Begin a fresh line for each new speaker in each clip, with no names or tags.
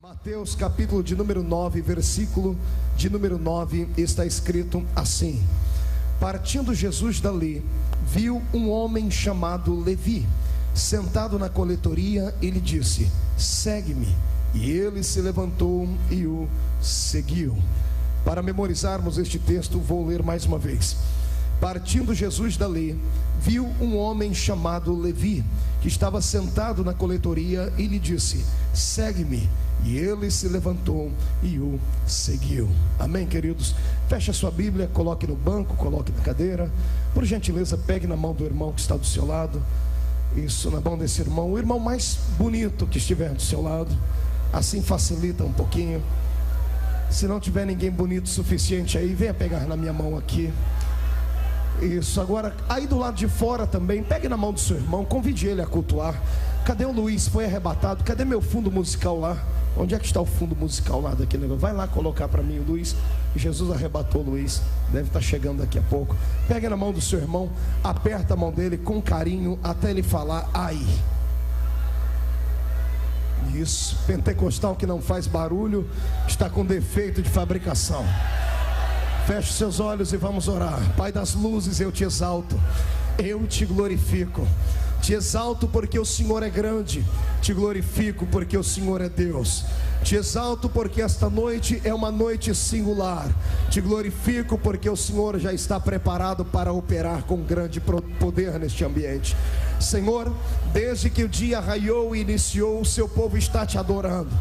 Mateus capítulo de número 9, versículo de número 9, está escrito assim: partindo Jesus dali, viu um homem chamado Levi, sentado na coletoria, e lhe disse: segue-me. E ele se levantou e o seguiu. Para memorizarmos este texto, vou ler mais uma vez. Partindo Jesus dali, viu um homem chamado Levi, que estava sentado na coletoria, e lhe disse: segue-me. E ele se levantou e o seguiu. Amém, queridos? Feche a sua Bíblia, coloque no banco, coloque na cadeira. Por gentileza, pegue na mão do irmão que está do seu lado. Isso, na mão desse irmão, o irmão mais bonito que estiver do seu lado. Assim facilita um pouquinho. Se não tiver ninguém bonito o suficiente aí, venha pegar na minha mão aqui. Isso, agora aí do lado de fora também, pegue na mão do seu irmão, convide ele a cultuar. Cadê o Luiz? Foi arrebatado. Cadê meu fundo musical lá? Onde é que está o fundo musical lá daquele negócio? Vai lá colocar para mim o Luiz. Jesus arrebatou o Luiz, deve estar chegando daqui a pouco. Pegue na mão do seu irmão, aperta a mão dele com carinho até ele falar ai. Isso, pentecostal que não faz barulho está com defeito de fabricação. Feche seus olhos e vamos orar. Pai das luzes, eu te exalto, eu te glorifico. Te exalto porque o Senhor é grande, te glorifico porque o Senhor é Deus. Te exalto porque esta noite é uma noite singular. Te glorifico porque o Senhor já está preparado para operar com grande poder neste ambiente. Senhor, desde que o dia raiou e iniciou, o seu povo está te adorando.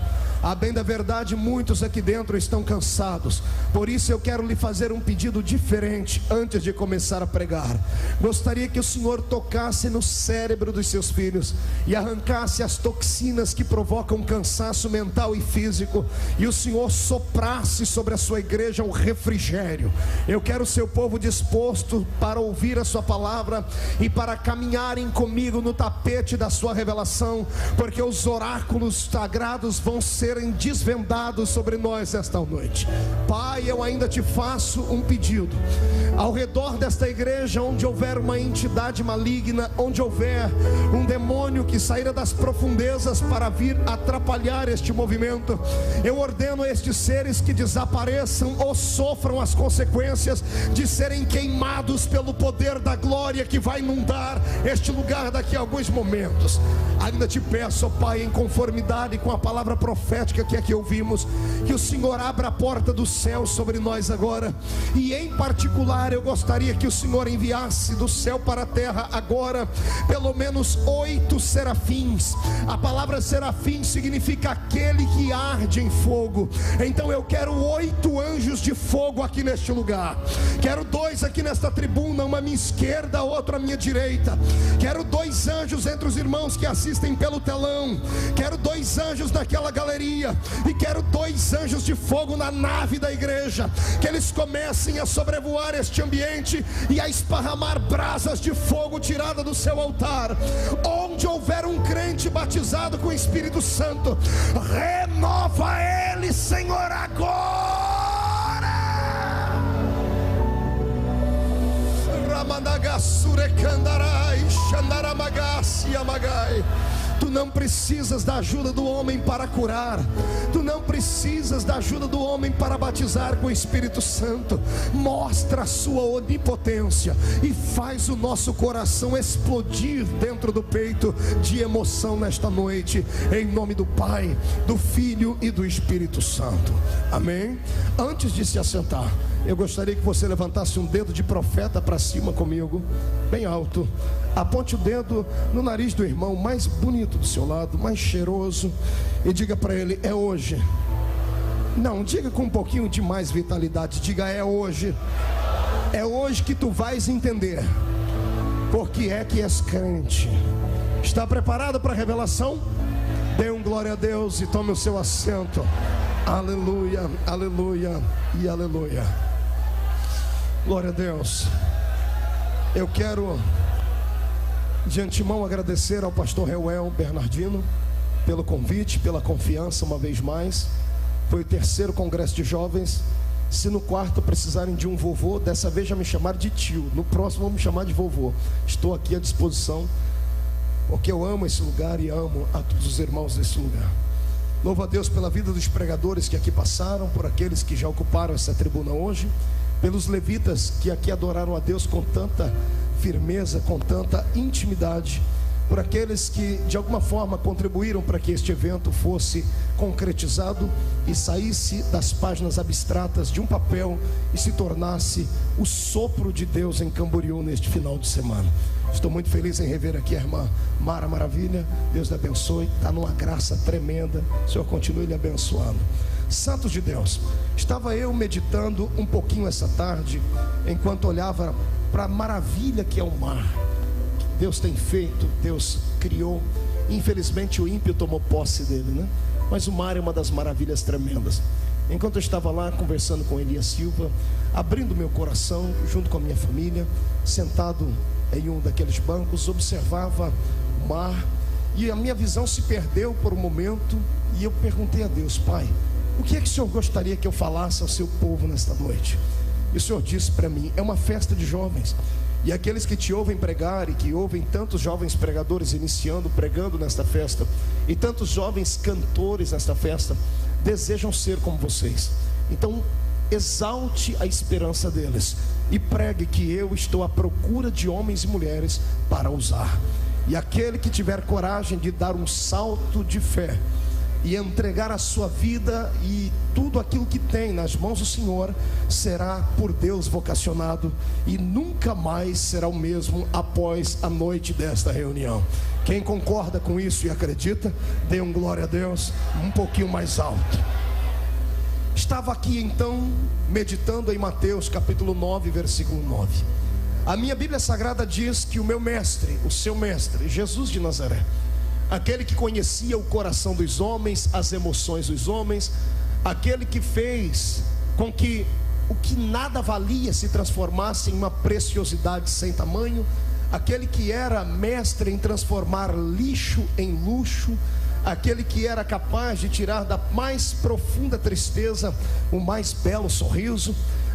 A bem da verdade, muitos aqui dentro estão cansados. Por isso eu quero lhe fazer um pedido diferente antes de começar a pregar. Gostaria que o Senhor tocasse no cérebro dos seus filhos e arrancasse as toxinas que provocam cansaço mental e físico, e o Senhor soprasse sobre a sua igreja um refrigério. Eu quero o seu povo disposto para ouvir a sua palavra e para caminharem comigo no tapete da sua revelação, porque os oráculos sagrados vão serem desvendados sobre nós esta noite. Pai, eu ainda te faço um pedido. Ao redor desta igreja, onde houver uma entidade maligna, onde houver um demônio que saíra das profundezas para vir atrapalhar este movimento, eu ordeno a estes seres que desapareçam ou sofram as consequências de serem queimados pelo poder da glória que vai inundar este lugar daqui a alguns momentos. Ainda te peço, ó Pai, em conformidade com a palavra profética que aqui ouvimos, que o Senhor abra a porta do céu sobre nós agora. E em particular eu gostaria que o Senhor enviasse do céu para a terra agora pelo menos 8 serafins. A palavra serafim significa aquele que arde em fogo. Então eu quero 8 anjos de fogo aqui neste lugar. Quero 2 aqui nesta tribuna, uma à minha esquerda, outra à minha direita. Quero 2 anjos entre os irmãos que assistem pelo telão. Quero 2 anjos naquela galeria. E quero 2 anjos de fogo na nave da igreja. Que eles comecem a sobrevoar este ambiente e a esparramar brasas de fogo tirada do seu altar. Onde houver um crente batizado com o Espírito Santo, renova ele, Senhor, agora. Ramanagasure kandarai shandaramagasi amagai. Tu não precisas da ajuda do homem para curar. Tu não precisas da ajuda do homem para batizar com o Espírito Santo. Mostra a sua onipotência e faz o nosso coração explodir dentro do peito de emoção nesta noite, em nome do Pai, do Filho e do Espírito Santo. Amém? Antes de se assentar, eu gostaria que você levantasse um dedo de profeta para cima comigo, bem alto. Aponte o dedo no nariz do irmão mais bonito do seu lado, mais cheiroso, e diga para ele: é hoje. Não, diga com um pouquinho de mais vitalidade. Diga: é hoje. É hoje que tu vais entender porque é que és crente. Está preparado para a revelação? Dê um glória a Deus e tome o seu assento. Aleluia, aleluia e aleluia. Glória a Deus. Eu quero de antemão agradecer ao pastor Reuel Bernardino pelo convite, pela confiança uma vez mais. Foi o 3º congresso de jovens. Se no quarto precisarem de um vovô, dessa vez já me chamaram de tio, no próximo vão me chamar de vovô. Estou aqui à disposição, porque eu amo esse lugar e amo a todos os irmãos desse lugar. Louvo a Deus pela vida dos pregadores que aqui passaram, por aqueles que já ocuparam essa tribuna hoje, pelos levitas que aqui adoraram a Deus com tanta firmeza, com tanta intimidade, por aqueles que de alguma forma contribuíram para que este evento fosse concretizado e saísse das páginas abstratas de um papel e se tornasse o sopro de Deus em Camboriú neste final de semana. Estou muito feliz em rever aqui a irmã Mara Maravilha. Deus lhe abençoe, está numa graça tremenda. O Senhor continue lhe abençoando. Santos de Deus, estava eu meditando um pouquinho essa tarde, enquanto olhava para a maravilha que é o mar. Deus tem feito, Deus criou. Infelizmente o ímpio tomou posse dele, né? Mas o mar é uma das maravilhas tremendas. Enquanto eu estava lá conversando com Elias Silva, abrindo meu coração junto com a minha família, sentado em um daqueles bancos, observava o mar, e a minha visão se perdeu por um momento, e eu perguntei a Deus: Pai, o que é que o Senhor gostaria que eu falasse ao seu povo nesta noite? E o Senhor disse para mim: é uma festa de jovens. E aqueles que te ouvem pregar, e que ouvem tantos jovens pregadores iniciando, pregando nesta festa, e tantos jovens cantores nesta festa, desejam ser como vocês. Então exalte a esperança deles e pregue que eu estou à procura de homens e mulheres para usar. E aquele que tiver coragem de dar um salto de fé e entregar a sua vida e tudo aquilo que tem nas mãos do Senhor, será por Deus vocacionado e nunca mais será o mesmo após a noite desta reunião. Quem concorda com isso e acredita, dê um glória a Deus um pouquinho mais alto. Estava aqui então meditando em Mateus capítulo 9, versículo 9. A minha Bíblia Sagrada diz que o meu mestre, o seu mestre, Jesus de Nazaré, aquele que conhecia o coração dos homens, as emoções dos homens, aquele que fez com que o que nada valia se transformasse em uma preciosidade sem tamanho, aquele que era mestre em transformar lixo em luxo, aquele que era capaz de tirar da mais profunda tristeza o mais belo sorriso,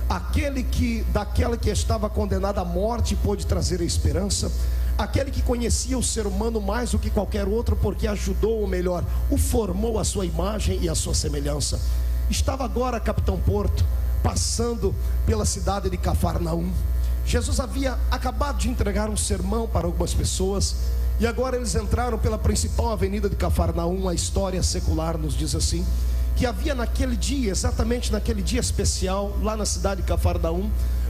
aquele que daquela que estava condenada à morte pôde trazer a esperança, aquele que conhecia o ser humano mais do que qualquer outro, porque ajudou, ou melhor, o formou à sua imagem e à sua semelhança. Estava agora Capitão Porto, passando pela cidade de Cafarnaum. Jesus havia acabado de entregar um sermão para algumas pessoas, e agora eles entraram pela principal avenida de Cafarnaum. A história secular nos diz assim, que havia naquele dia, exatamente naquele dia especial, lá na cidade de Cafarnaum,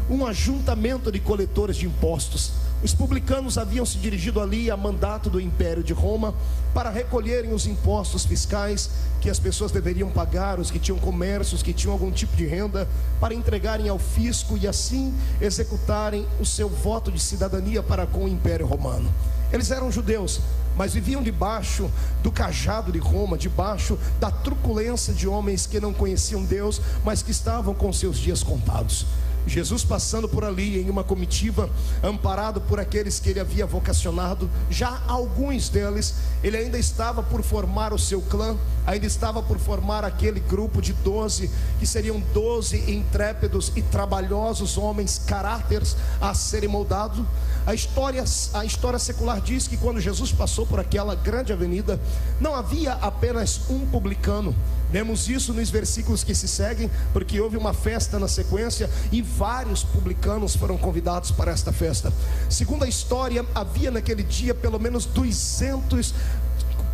um ajuntamento de coletores de impostos. Os publicanos haviam se dirigido ali a mandato do Império de Roma para recolherem os impostos fiscais que as pessoas deveriam pagar, os que tinham comércios, que tinham algum tipo de renda, para entregarem ao fisco e assim executarem o seu voto de cidadania para com o Império Romano. Eles eram judeus, mas viviam debaixo do cajado de Roma, debaixo da truculência de homens que não conheciam Deus, mas que estavam com seus dias contados. Jesus passando por ali em uma comitiva, amparado por aqueles que ele havia vocacionado, já alguns deles, ele ainda estava por formar o seu clã, ainda estava por formar aquele grupo de 12, que seriam 12 intrépidos e trabalhosos homens, caráteres a serem moldados. A história secular diz que quando Jesus passou por aquela grande avenida, não havia apenas um publicano. Vemos isso nos versículos que se seguem, porque houve uma festa na sequência e vários publicanos foram convidados para esta festa. Segundo a história, havia naquele dia pelo menos 200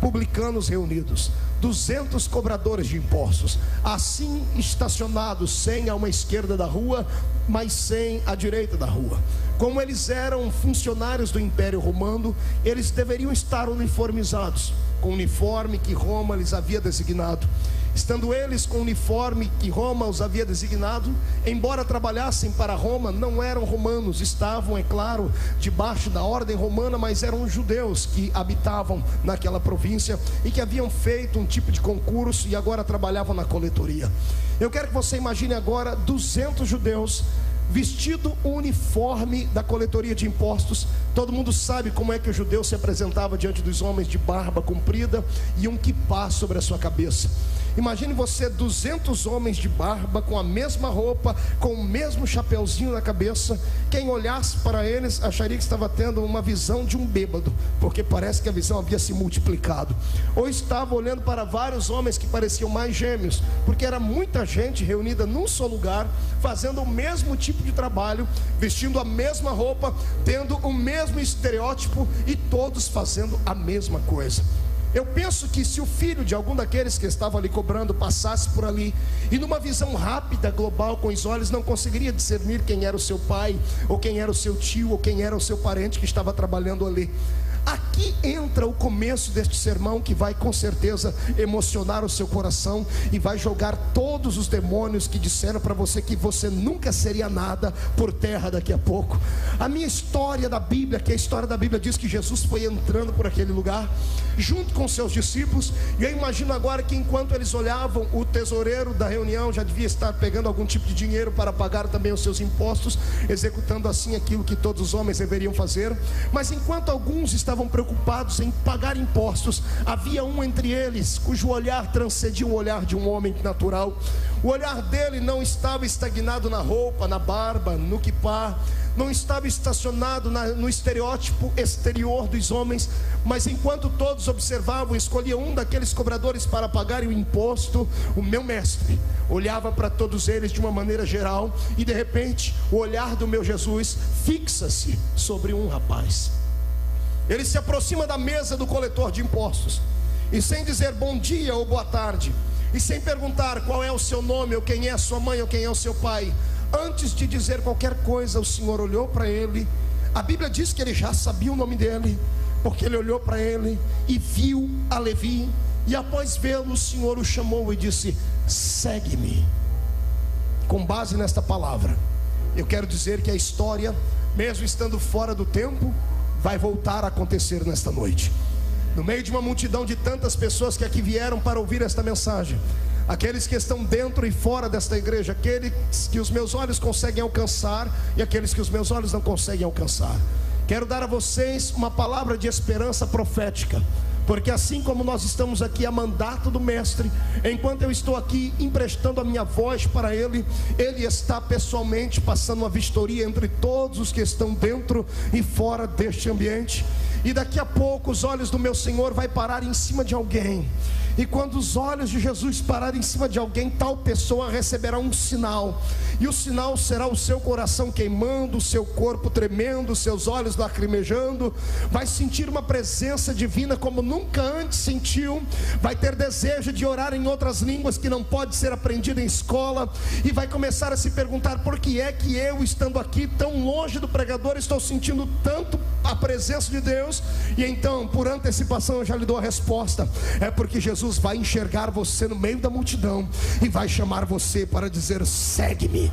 publicanos reunidos, 200 cobradores de impostos, assim estacionados, 100 a uma esquerda da rua, mas 100 à direita da rua. Como eles eram funcionários do Império Romano, eles deveriam estar uniformizados, com o uniforme que Roma lhes havia designado. Estando eles com o uniforme que Roma os havia designado, embora trabalhassem para Roma, não eram romanos, estavam, é claro, debaixo da ordem romana, mas eram judeus que habitavam naquela província e que haviam feito um tipo de concurso e agora trabalhavam na coletoria. Eu quero que você imagine agora 200 judeus vestido o uniforme da coletoria de impostos. Todo mundo sabe como é que o judeu se apresentava diante dos homens: de barba comprida e um quipá sobre a sua cabeça. Imagine você, 200 homens de barba, com a mesma roupa, com o mesmo chapeuzinho na cabeça. Quem olhasse para eles acharia que estava tendo uma visão de um bêbado, porque parece que a visão havia se multiplicado. Ou estava olhando para vários homens que pareciam mais gêmeos, porque era muita gente reunida num só lugar, fazendo o mesmo tipo de trabalho, vestindo a mesma roupa, tendo o mesmo estereótipo e todos fazendo a mesma coisa. Eu penso que se o filho de algum daqueles que estavam ali cobrando passasse por ali, e numa visão rápida, global, com os olhos, não conseguiria discernir quem era o seu pai, ou quem era o seu tio, ou quem era o seu parente que estava trabalhando ali. Aqui entra o começo deste sermão, que vai com certeza emocionar o seu coração e vai jogar todos os demônios que disseram para você que você nunca seria nada por terra daqui a pouco. A minha história da Bíblia, que a história da Bíblia diz que Jesus foi entrando por aquele lugar junto com seus discípulos, e eu imagino agora que enquanto eles olhavam, o tesoureiro da reunião já devia estar pegando algum tipo de dinheiro para pagar também os seus impostos, executando assim aquilo que todos os homens deveriam fazer. Mas enquanto alguns estavam preocupados em pagar impostos, havia um entre eles cujo olhar transcendia o olhar de um homem natural. O olhar dele não estava estagnado na roupa, na barba, no quipá, não estava estacionado no estereótipo exterior dos homens, mas enquanto todos observavam, escolhia um daqueles cobradores para pagarem o imposto. O meu mestre olhava para todos eles de uma maneira geral, e de repente o olhar do meu Jesus fixa-se sobre um rapaz. Ele se aproxima da mesa do coletor de impostos, e sem dizer bom dia ou boa tarde, e sem perguntar qual é o seu nome, ou quem é a sua mãe, ou quem é o seu pai, antes de dizer qualquer coisa, o Senhor olhou para ele. A Bíblia diz que ele já sabia o nome dele, porque ele olhou para ele e viu a Levi, e após vê-lo, o Senhor o chamou e disse: segue-me. Com base nesta palavra, eu quero dizer que a história, mesmo estando fora do tempo, vai voltar a acontecer nesta noite. No meio de uma multidão de tantas pessoas que aqui vieram para ouvir esta mensagem, aqueles que estão dentro e fora desta igreja, aqueles que os meus olhos conseguem alcançar e aqueles que os meus olhos não conseguem alcançar, quero dar a vocês uma palavra de esperança profética, porque assim como nós estamos aqui a mandato do mestre, enquanto eu estou aqui emprestando a minha voz para ele, ele está pessoalmente passando uma vistoria entre todos os que estão dentro e fora deste ambiente. E daqui a pouco os olhos do meu Senhor vai parar em cima de alguém, e quando os olhos de Jesus pararem em cima de alguém, tal pessoa receberá um sinal, e o sinal será o seu coração queimando, o seu corpo tremendo, os seus olhos lacrimejando, vai sentir uma presença divina como nunca antes sentiu, vai ter desejo de orar em outras línguas que não pode ser aprendido em escola, e vai começar a se perguntar: por que é que eu, estando aqui tão longe do pregador, estou sentindo tanto a presença de Deus? E então, por antecipação, eu já lhe dou a resposta: é porque Jesus vai enxergar você no meio da multidão e vai chamar você para dizer: segue-me,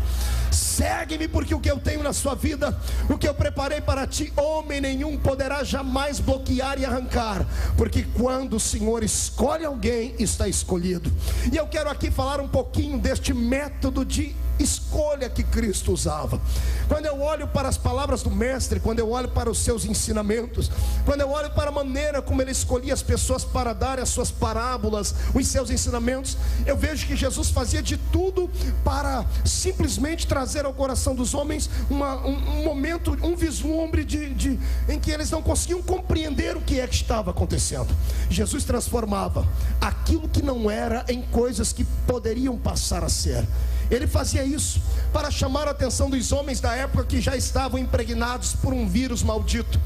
segue-me, porque o que eu tenho na sua vida, o que eu preparei para ti, homem nenhum poderá jamais bloquear e arrancar, porque quando o Senhor escolhe alguém, está escolhido. E eu quero aqui falar um pouquinho deste método de escolha que Cristo usava. Quando eu olho para as palavras do mestre, quando eu olho para os seus ensinamentos, quando eu olho para a maneira como ele escolhia as pessoas para dar as suas parábolas, os seus ensinamentos, eu vejo que Jesus fazia de tudo para simplesmente trazer ao coração dos homens um momento, um vislumbre em que eles não conseguiam compreender o que é que estava acontecendo. Jesus transformava aquilo que não era em coisas que poderiam passar a ser. Ele fazia isso para chamar a atenção dos homens da época, que já estavam impregnados por um vírus maldito,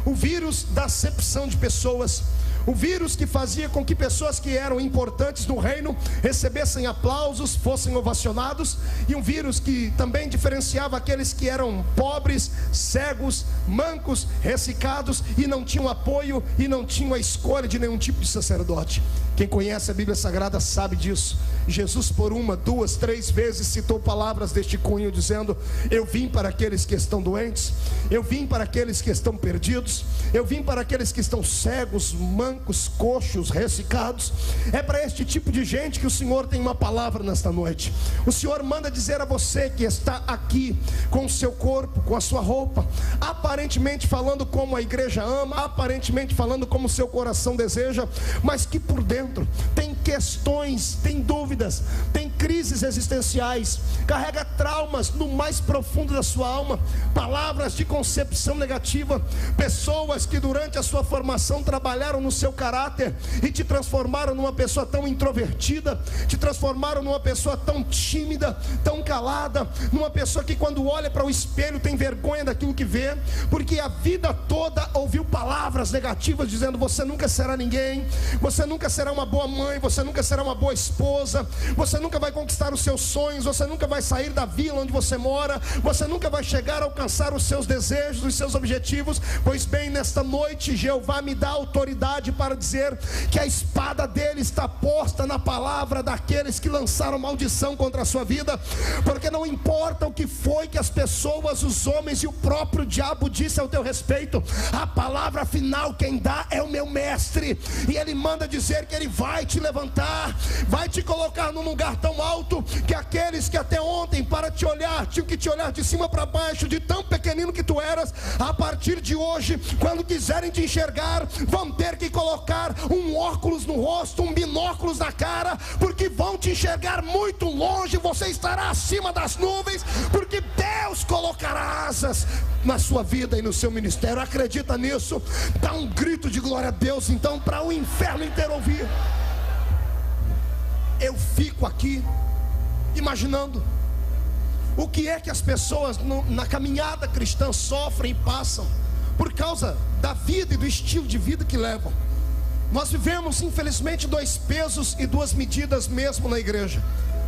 o vírus da acepção de pessoas, o vírus que fazia com que pessoas que eram importantes no reino recebessem aplausos, fossem ovacionados, e um vírus que também diferenciava aqueles que eram pobres, cegos, mancos, ressecados e não tinham apoio e não tinham a escolha de nenhum tipo de sacerdote. Quem conhece a Bíblia Sagrada sabe disso. Jesus por 1, 2, 3 vezes citou palavras deste cunho, dizendo: eu vim para aqueles que estão doentes, eu vim para aqueles que estão perdidos, eu vim para aqueles que estão cegos, mancos, coxos, ressecados. É para este tipo de gente que o Senhor tem uma palavra nesta noite. O Senhor manda dizer a você que está aqui com o seu corpo, com a sua roupa, aparentemente falando como a igreja ama, aparentemente falando como o seu coração deseja, mas que por dentro dentro, tem questões, tem dúvidas, tem crises existenciais, carrega traumas no mais profundo da sua alma, palavras de concepção negativa, pessoas que durante a sua formação trabalharam no seu caráter e te transformaram numa pessoa tão introvertida, te transformaram numa pessoa tão tímida, tão calada, numa pessoa que quando olha para o espelho tem vergonha daquilo que vê, porque a vida toda ouviu palavras negativas dizendo: você nunca será ninguém, você nunca será uma boa mãe, você nunca será uma boa esposa, você nunca vai conquistar os seus sonhos, você nunca vai sair da vila onde você mora, você nunca vai chegar a alcançar os seus desejos, os seus objetivos. Pois bem, nesta noite Jeová me dá autoridade para dizer que a espada dele está posta na palavra daqueles que lançaram maldição contra a sua vida, porque não importa o que foi que as pessoas, os homens e o próprio diabo disse ao teu respeito, a palavra final quem dá é o meu mestre, e ele manda dizer que ele vai te levantar, vai te colocar num lugar tão alto que aqueles que até ontem para te olhar tinham que te olhar de cima para baixo, de tão pequenino que tu eras, a partir de hoje, quando quiserem te enxergar, vão ter que colocar um óculos no rosto, um binóculos na cara, porque vão te enxergar muito longe, você estará acima das nuvens, porque Deus colocará asas na sua vida e no seu ministério. Acredita nisso? Dá um grito de glória a Deus então, para o inferno inteiro ouvir. Eu fico aqui imaginando o que é que as pessoas na caminhada cristã sofrem e passam por causa da vida e do estilo de vida que levam. Nós vivemos infelizmente 2 pesos e 2 medidas mesmo na igreja.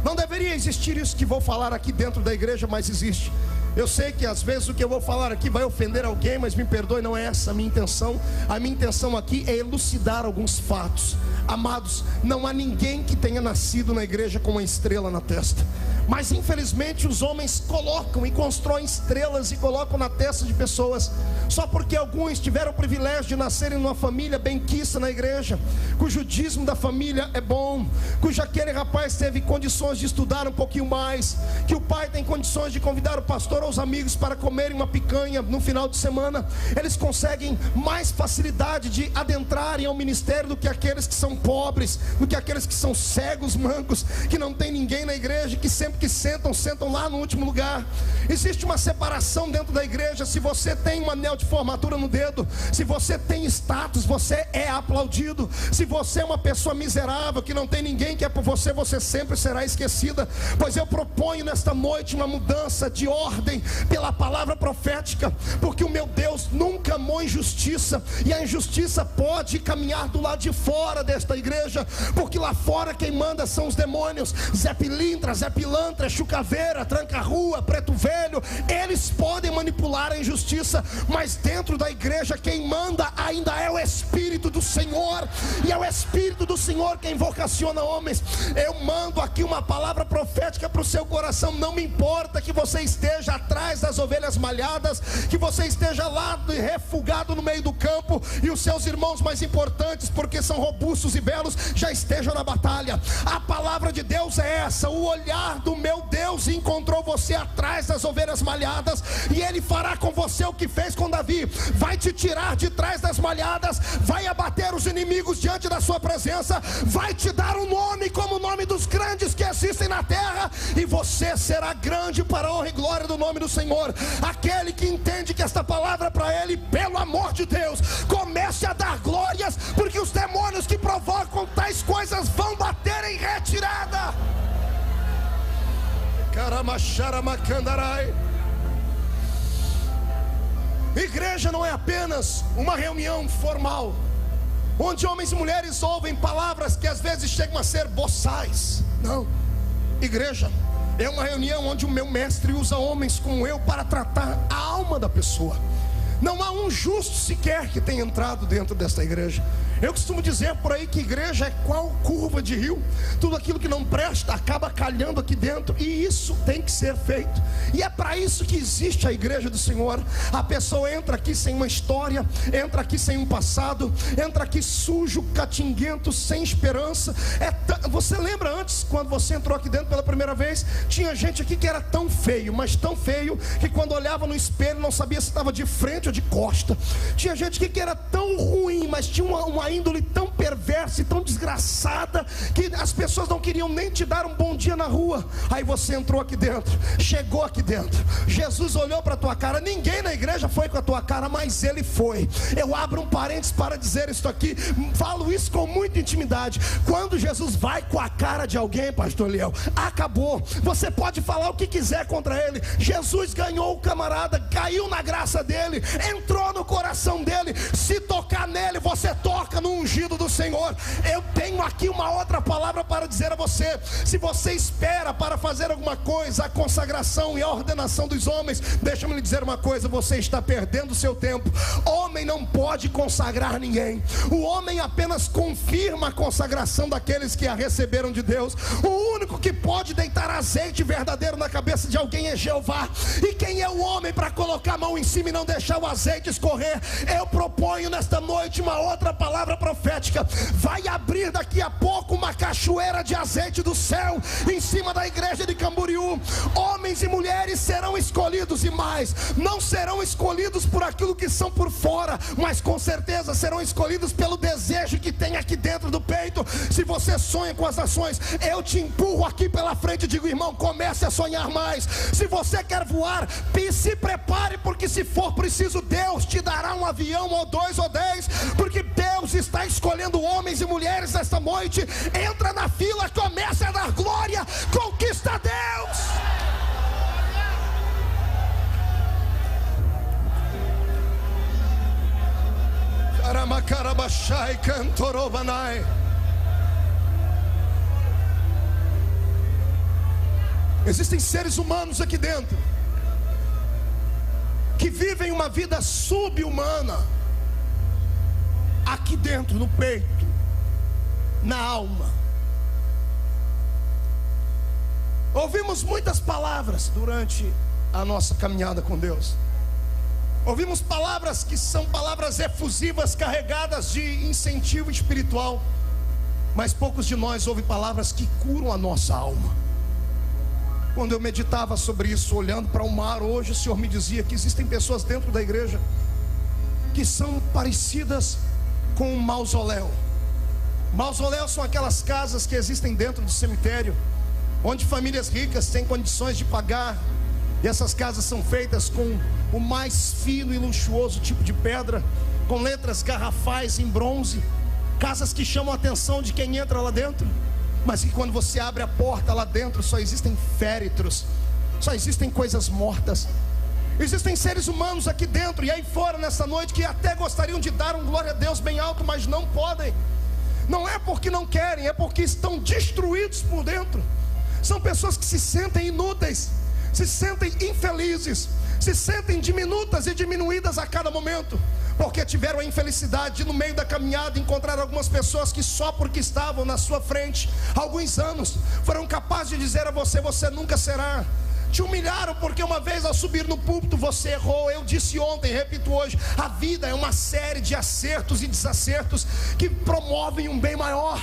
Não deveria existir isso que vou falar aqui dentro da igreja, mas existe. Eu sei que às vezes o que eu vou falar aqui vai ofender alguém, mas me perdoe, não é essa a minha intenção. A minha intenção aqui é elucidar alguns fatos. Amados, não há ninguém que tenha nascido na igreja com uma estrela na testa, mas infelizmente os homens colocam e constroem estrelas e colocam na testa de pessoas, só porque alguns tiveram o privilégio de nascerem numa família benquista na igreja, cujo dízimo da família é bom, cujo aquele rapaz teve condições de estudar um pouquinho mais, que o pai tem condições de convidar o pastor ou os amigos para comerem uma picanha no final de semana. Eles conseguem mais facilidade de adentrarem ao ministério do que aqueles que são pobres, do que aqueles que são cegos, mancos, que não tem ninguém na igreja, que sempre que sentam lá no último lugar. Existe uma separação dentro da igreja. Se você tem um anel de formatura no dedo, se você tem status, você é aplaudido. Se você é uma pessoa miserável, que não tem ninguém que é por você, você sempre será esquecida. Pois eu proponho nesta noite uma mudança de ordem pela palavra profética, porque o meu Deus nunca amou injustiça, e a injustiça pode caminhar do lado de fora desta igreja, porque lá fora quem manda são os demônios. Zé Pilintra, Zé Pilantra, Chucaveira, Tranca-Rua, Preto Velho, eles podem manipular a injustiça, mas dentro da igreja quem manda ainda é o Espírito do Senhor, e é o Espírito do Senhor quem vocaciona homens. Eu mando aqui uma palavra profética para o seu coração. Não me importa que você esteja atrás das ovelhas malhadas, que você esteja lá refugado no meio do campo, e os seus irmãos mais importantes, porque são robustos e belos, já estejam na batalha. A palavra de Deus é essa: o olhar do meu Deus encontrou você atrás das ovelhas malhadas, e Ele fará com você o que fez com Davi. Vai te tirar de trás das malhadas, vai abater os inimigos diante da sua presença, vai te dar um nome como o nome dos grandes que existem na terra, e você será grande para a honra e glória do nome do Senhor. Aquele que entende que esta palavra é para ele, pelo amor de Deus, comece a dar glórias, porque os demônios que provocam tais coisas vão bater em retirada. Igreja não é apenas uma reunião formal, onde homens e mulheres ouvem palavras que às vezes chegam a ser boçais. Não, igreja é uma reunião onde o meu mestre usa homens como eu para tratar a alma da pessoa. Não há um justo sequer que tenha entrado dentro desta igreja. Eu costumo dizer por aí que igreja é qual curva de rio. Tudo aquilo que não presta acaba calhando aqui dentro, e isso tem que ser feito. E é para isso que existe a igreja do Senhor. A pessoa entra aqui sem uma história, entra aqui sem um passado, entra aqui sujo, catinguento, sem esperança. Você lembra antes, quando você entrou aqui dentro pela primeira vez, tinha gente aqui que era tão feio, mas tão feio, que quando olhava no espelho não sabia se estava de frente ou de costa. Tinha gente aqui que era tão ruim, mas tinha uma índole tão perversa e tão desgraçada que as pessoas não queriam nem te dar um bom dia na rua. Aí você entrou aqui dentro, chegou aqui dentro, Jesus olhou para a tua cara. Ninguém na igreja foi com a tua cara, mas Ele foi. Eu abro um parênteses para dizer isso aqui, falo isso com muita intimidade. Quando Jesus vai com a cara de alguém, pastor Liel, acabou. Você pode falar o que quiser contra ele. Jesus ganhou o camarada, caiu na graça dele, entrou no coração dele. Se tocar nele, você toca no ungido do Senhor. Eu tenho aqui uma outra palavra para dizer a você: se você espera para fazer alguma coisa, a consagração e a ordenação dos homens, deixa-me lhe dizer uma coisa, você está perdendo o seu tempo. Homem não pode consagrar ninguém. O homem apenas confirma a consagração daqueles que a receberam de Deus. O único que pode deitar azeite verdadeiro na cabeça de alguém é Jeová. E quem é o homem para colocar a mão em cima e não deixar o azeite escorrer? Eu proponho nesta noite uma outra palavra profética. Vai abrir daqui a pouco uma cachoeira de azeite do céu em cima da igreja de Camboriú. Homens e mulheres serão escolhidos, e mais, não serão escolhidos por aquilo que são por fora, mas com certeza serão escolhidos pelo desejo que tem aqui dentro do peito. Se você sonha com as nações, eu te empurro aqui pela frente e digo: irmão, comece a sonhar mais. Se você quer voar, se prepare, porque se for preciso, Deus te dará um avião, ou 2 ou 10, porque Deus está escolhendo homens e mulheres nesta noite. Entra na fila, comece a dar glória, conquista Deus. Existem seres humanos aqui dentro que vivem uma vida sub-humana, aqui dentro, no peito, na alma. Ouvimos muitas palavras durante a nossa caminhada com Deus. Ouvimos palavras que são palavras efusivas, carregadas de incentivo espiritual, mas poucos de nós ouvem palavras que curam a nossa alma. Quando eu meditava sobre isso, olhando para o mar, hoje o Senhor me dizia que existem pessoas dentro da igreja que são parecidas com um mausoléu. Mausoléus são aquelas casas que existem dentro do cemitério, onde famílias ricas têm condições de pagar, e essas casas são feitas com o mais fino e luxuoso tipo de pedra, com letras garrafais em bronze, casas que chamam a atenção de quem entra lá dentro, mas que quando você abre a porta, lá dentro só existem féretros, só existem coisas mortas. Existem seres humanos aqui dentro e aí fora nessa noite que até gostariam de dar um glória a Deus bem alto, mas não podem. Não é porque não querem, é porque estão destruídos por dentro. São pessoas que se sentem inúteis, se sentem infelizes, se sentem diminutas e diminuídas a cada momento, porque tiveram a infelicidade de, no meio da caminhada, encontrar algumas pessoas que só porque estavam na sua frente há alguns anos, foram capazes de dizer a você: você nunca será. Te humilharam porque uma vez ao subir no púlpito você errou. Eu disse ontem, repito hoje, a vida é uma série de acertos e desacertos que promovem um bem maior.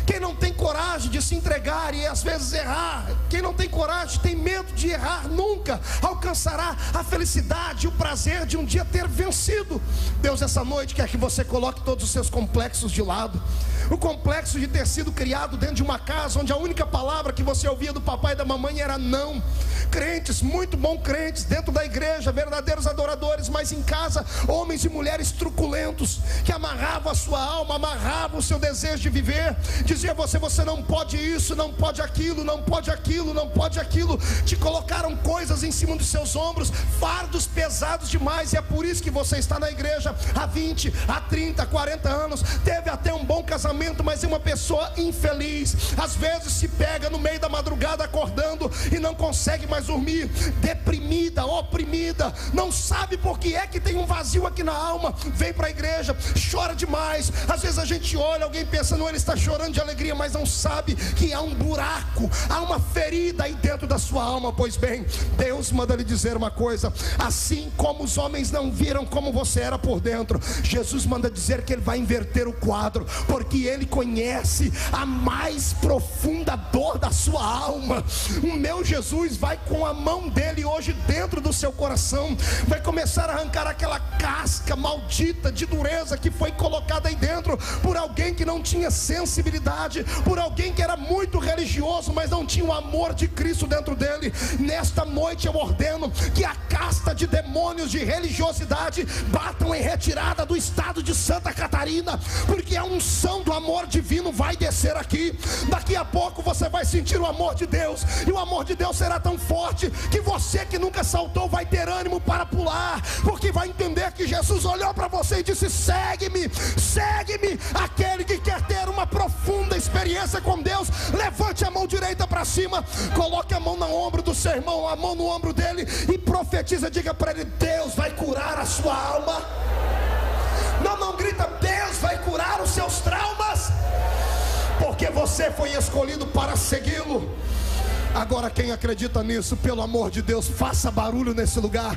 Quem não tem coragem de se entregar e às vezes errar, quem não tem coragem, tem medo de errar, nunca alcançará a felicidade e o prazer de um dia ter vencido. Deus essa noite quer que você coloque todos os seus complexos de lado. O complexo de ter sido criado dentro de uma casa onde a única palavra que você ouvia do papai e da mamãe era não. Crentes, muito bom crentes, dentro da igreja, verdadeiros adoradores, mas em casa, homens e mulheres truculentos, que amarravam a sua alma, amarravam o seu desejo de viver. Dizia a você: você não pode isso, não pode aquilo, não pode aquilo, não pode aquilo. Te colocaram coisas em cima dos seus ombros, fardos pesados demais, e é por isso que você está na igreja há 20, há 30, 40 anos, teve até um bom casamento, mas é uma pessoa infeliz. Às vezes se pega no meio da madrugada acordando e não consegue mais dormir, deprimida, oprimida, não sabe por que é que tem um vazio aqui na alma. Vem para a igreja, chora demais. Às vezes a gente olha alguém pensando: ele está chorando de alegria, mas não sabe que há um buraco, há uma ferida aí dentro da sua alma. Pois bem, Deus manda lhe dizer uma coisa: assim como os homens não viram como você era por dentro, Jesus manda dizer que Ele vai inverter o quadro, porque Ele conhece a mais profunda dor da sua alma. O meu Jesus vai com a mão dele hoje dentro do seu coração, vai começar a arrancar aquela casca maldita de dureza que foi colocada aí dentro por alguém que não tinha sensibilidade, por alguém que era muito religioso, mas não tinha o amor de Cristo dentro dele. Nesta noite eu ordeno que a casta de demônios de religiosidade batam em retirada do estado de Santa Catarina, porque a unção do amor divino vai descer aqui. Daqui a pouco você vai sentir o amor de Deus, e o amor de Deus será tão forte que você que nunca saltou vai ter ânimo para pular, porque vai entender que Jesus olhou para você e disse: segue-me, segue-me. Aquele que quer ter uma profunda experiência com Deus, levante a mão direita para cima, coloque a mão no ombro do seu irmão, a mão no ombro dele, e profetiza, diga para ele: Deus vai curar a sua alma. Não grita: Deus vai curar os seus traumas, porque você foi escolhido para segui-lo. Agora, quem acredita nisso, pelo amor de Deus, faça barulho nesse lugar,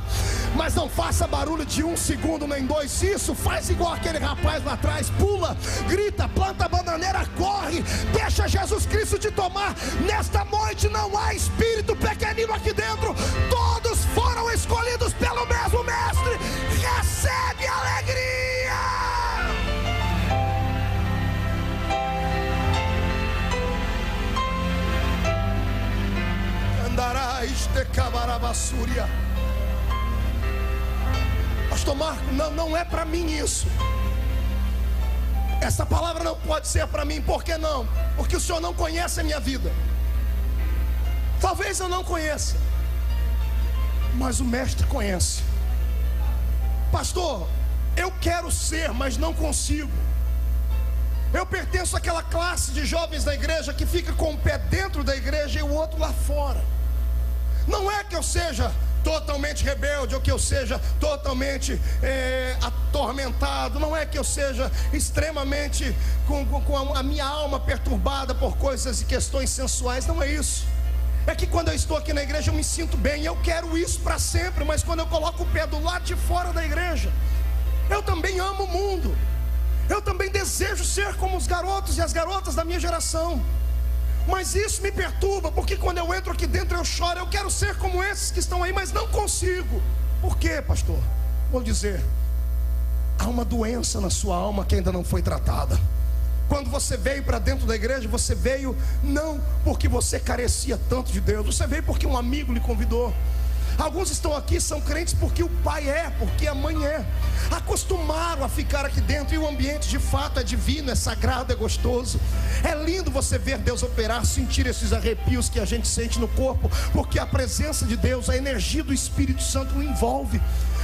mas não faça barulho de 1 segundo nem 2. Isso, faz igual aquele rapaz lá atrás, pula, grita, planta a bananeira, corre, deixa Jesus Cristo te tomar. Nesta noite não há espírito pequenino aqui dentro, todos foram escolhidos pelo mesmo mestre. Recebe alegria. Pastor Marco, não é para mim isso. Essa palavra não pode ser para mim. Por que não? Porque o senhor não conhece a minha vida. Talvez eu não conheça, mas o mestre conhece. Pastor, eu quero ser, mas não consigo. Eu pertenço àquela classe de jovens da igreja que fica com o pé dentro da igreja e o outro lá fora. Não é que eu seja totalmente rebelde, ou que eu seja totalmente atormentado. Não é que eu seja extremamente com a minha alma perturbada por coisas e questões sensuais. Não é isso. É que quando eu estou aqui na igreja eu me sinto bem, eu quero isso para sempre. Mas quando eu coloco o pé do lado de fora da igreja, eu também amo o mundo. Eu também desejo ser como os garotos e as garotas da minha geração. Mas isso me perturba, porque quando eu entro aqui dentro eu choro. Eu quero ser como esses que estão aí, mas não consigo. Por quê, pastor? Vou dizer: há uma doença na sua alma que ainda não foi tratada. Quando você veio para dentro da igreja, você veio não porque você carecia tanto de Deus, você veio porque um amigo lhe convidou. Alguns estão aqui, são crentes porque o pai é, porque a mãe é. Acostumaram a ficar aqui dentro, e o ambiente de fato é divino, é sagrado, é gostoso. É lindo você ver Deus operar, sentir esses arrepios que a gente sente no corpo, porque a presença de Deus, a energia do Espírito Santo o envolve.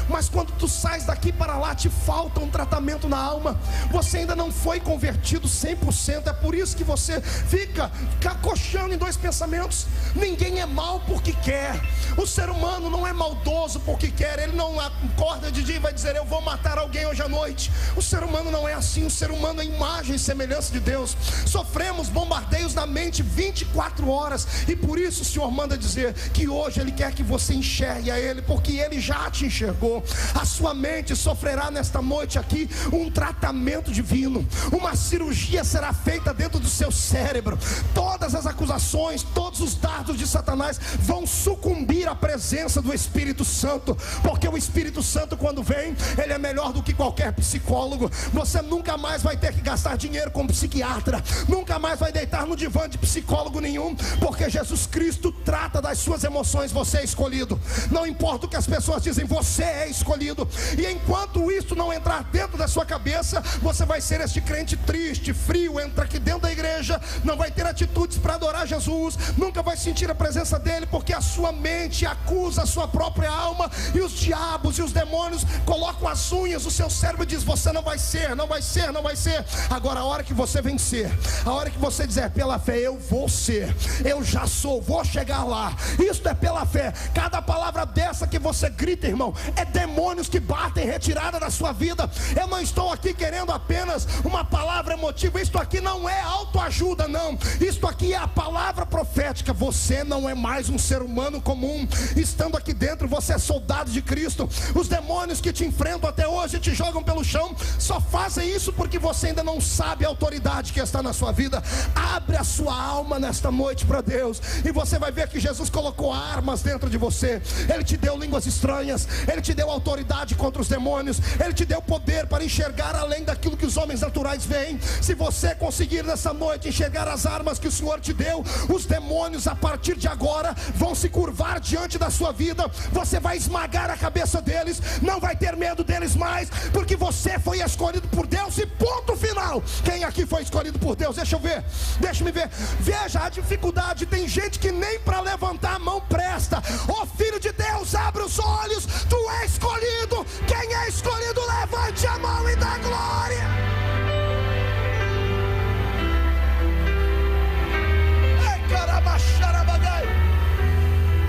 Mas quando tu sais daqui para lá, te falta um tratamento na alma. Você ainda não foi convertido 100%. É por isso que você fica cacochando em dois pensamentos. Ninguém é mal porque quer. O ser humano não é maldoso porque quer. Ele não acorda de dia e vai dizer: eu vou matar alguém hoje à noite. O ser humano não é assim. O ser humano é imagem e semelhança de Deus. Sofremos bombardeios na mente 24 horas. E por isso o Senhor manda dizer que hoje Ele quer que você enxergue a Ele, porque Ele já te enxergou. A sua mente sofrerá nesta noite aqui um tratamento divino. Uma cirurgia será feita dentro do seu cérebro. Todas as acusações, todos os dardos de Satanás vão sucumbir à presença do Espírito Santo, porque o Espírito Santo, quando vem, ele é melhor do que qualquer psicólogo. Você nunca mais vai ter que gastar dinheiro com psiquiatra, nunca mais vai deitar no divã de psicólogo nenhum, porque Jesus Cristo trata das suas emoções. Você é escolhido. Não importa o que as pessoas dizem, você é escolhido. E enquanto isso não entrar dentro da sua cabeça, você vai ser este crente triste, frio, entra aqui dentro da igreja, não vai ter atitudes para adorar Jesus, nunca vai sentir a presença dele, porque a sua mente acusa a sua própria alma, e os diabos e os demônios colocam as unhas no seu cérebro e diz: você não vai ser, não vai ser, não vai ser. Agora, a hora que você vencer, a hora que você dizer pela fé: eu vou ser, eu já sou, vou chegar lá, isso é pela fé. Cada palavra dessa que você grita, irmão, é demônios que batem retirada da sua vida. Eu não estou aqui querendo apenas uma palavra emotiva. Isto aqui não é autoajuda, não. Isto aqui é a palavra profética. Você não é mais um ser humano comum. Estando aqui dentro, você é soldado de Cristo. Os demônios que te enfrentam até hoje, te jogam pelo chão, só fazem isso porque você ainda não sabe a autoridade que está na sua vida. Abre a sua alma nesta noite para Deus, e você vai ver que Jesus colocou armas dentro de você. Ele te deu línguas estranhas, Ele te deu autoridade contra os demônios. Ele te deu poder para enxergar além daquilo que os homens naturais veem. Se você conseguir nessa noite enxergar as armas que o Senhor te deu, os demônios a partir de agora vão se curvar diante da sua vida. Você vai esmagar a cabeça deles, não vai ter medo deles mais, porque você foi escolhido por Deus e ponto final. Quem aqui foi escolhido por Deus? Deixa-me ver. Veja a dificuldade. Tem gente que nem para levantar a mão presta. Ô filho de Deus, abre os olhos. Tu és escolhido. Quem é escolhido, levante a mão e dá glória.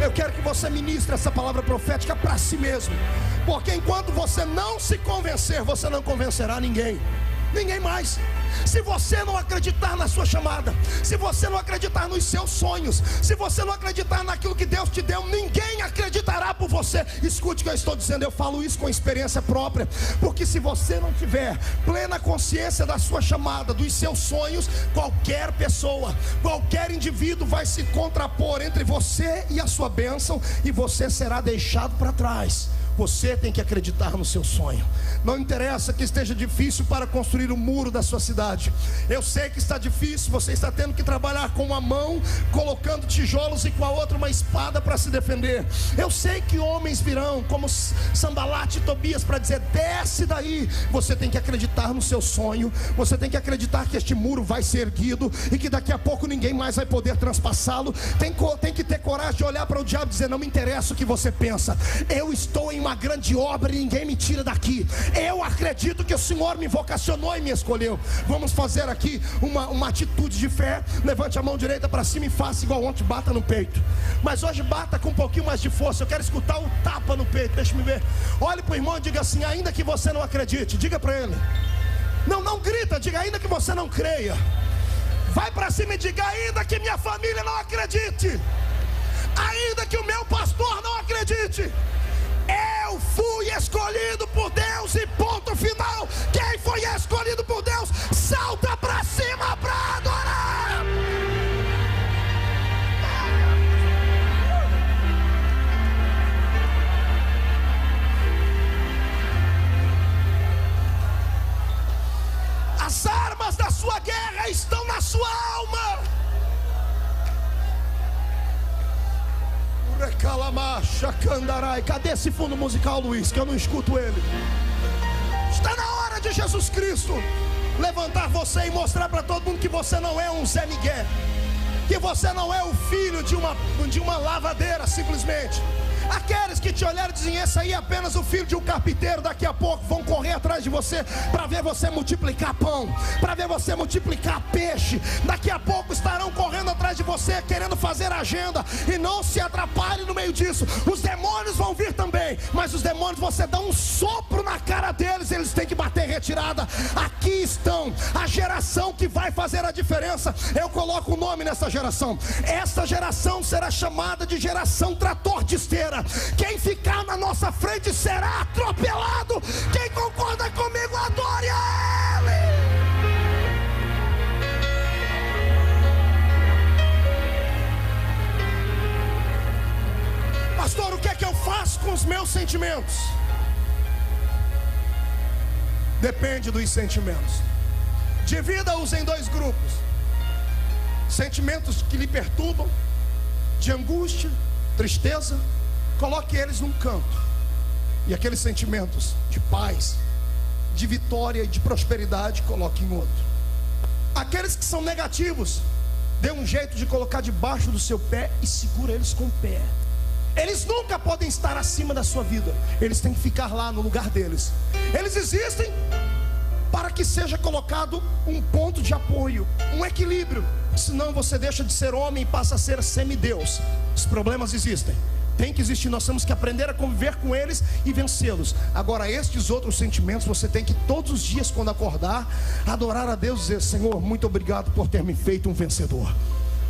Eu quero que você ministre essa palavra profética para si mesmo, porque enquanto você não se convencer, você não convencerá ninguém mais. Se você não acreditar na sua chamada, se você não acreditar nos seus sonhos, se você não acreditar naquilo que Deus te deu, ninguém acreditará por você. Escute o que eu estou dizendo, eu falo isso com experiência própria, porque se você não tiver plena consciência da sua chamada, dos seus sonhos, qualquer pessoa, qualquer indivíduo vai se contrapor entre você e a sua bênção, e você será deixado para trás. Você tem que acreditar no seu sonho. Não interessa que esteja difícil para construir o muro da sua cidade. Eu sei que está difícil, você está tendo que trabalhar com uma mão, colocando tijolos, e com a outra uma espada para se defender. Eu sei que homens virão como Sambalate e Tobias para dizer: desce daí. Você tem que acreditar no seu sonho. Você tem que acreditar que este muro vai ser erguido e que daqui a pouco ninguém mais vai poder transpassá-lo. Tem que ter coragem de olhar para o diabo e dizer: não me interessa o que você pensa, eu estou em uma grande obra e ninguém me tira daqui. Eu acredito que o Senhor me vocacionou e me escolheu. Vamos fazer aqui uma atitude de fé. Levante a mão direita para cima e faça igual ontem, bata no peito. Mas hoje bata com um pouquinho mais de força. Eu quero escutar o tapa no peito. Deixa-me ver. Olhe para o irmão e diga assim: ainda que você não acredite. Diga para ele. Não grita, diga: ainda que você não creia. Vai para cima e diga: ainda que minha família não acredite, ainda que o meu pastor não acredite, eu fui escolhido por Deus e ponto final. Quem foi escolhido por Deus, salta para cima para adorar. As armas da sua guerra estão na sua alma. Cadê esse fundo musical, Luiz? Que eu não escuto ele. Está na hora de Jesus Cristo levantar você e mostrar para todo mundo que você não é um Zé Miguel, que você não é o filho de uma lavadeira simplesmente. Aqueles que te olharam e dizem: esse aí é apenas o filho de um carpinteiro, daqui a pouco vão correr atrás de você para ver você multiplicar pão, para ver você multiplicar peixe. Daqui a pouco estarão correndo atrás de você, querendo fazer agenda. E não se atrapalhe no meio disso. Os demônios vão vir também, mas os demônios, você dá um sopro na cara deles, eles têm que bater retirada. Aqui estão a geração que vai fazer a diferença. Eu coloco o nome nessa geração. Essa geração será chamada de geração trator de esteira. Quem ficar na nossa frente será atropelado. Quem concorda comigo, adore a Ele. Pastor, o que é que eu faço com os meus sentimentos? Depende dos sentimentos. Divida-os em dois grupos: sentimentos que lhe perturbam, de angústia, tristeza, coloque eles num canto. E aqueles sentimentos de paz, de vitória e de prosperidade, coloque em outro. Aqueles que são negativos, dê um jeito de colocar debaixo do seu pé e segura eles com o pé. Eles nunca podem estar acima da sua vida, eles têm que ficar lá no lugar deles. Eles existem para que seja colocado um ponto de apoio, um equilíbrio. Senão você deixa de ser homem e passa a ser semideus. Os problemas existem, tem que existir, nós temos que aprender a conviver com eles e vencê-los. Agora, estes outros sentimentos, você tem que todos os dias, quando acordar, adorar a Deus e dizer: Senhor, muito obrigado por ter me feito um vencedor.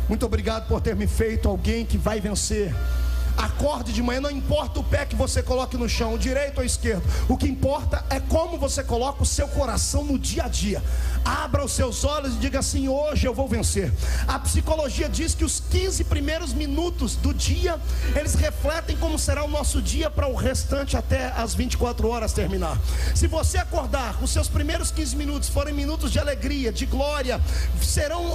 Muito obrigado por ter me feito alguém que vai vencer. Acorde de manhã, não importa o pé que você coloque no chão, direito ou esquerdo. O que importa é como você coloca o seu coração no dia a dia. Abra os seus olhos e diga assim: hoje eu vou vencer. A psicologia diz que os 15 primeiros minutos do dia, eles refletem como será o nosso dia para o restante até as 24 horas terminar. Se você acordar, os seus primeiros 15 minutos forem minutos de alegria, de glória,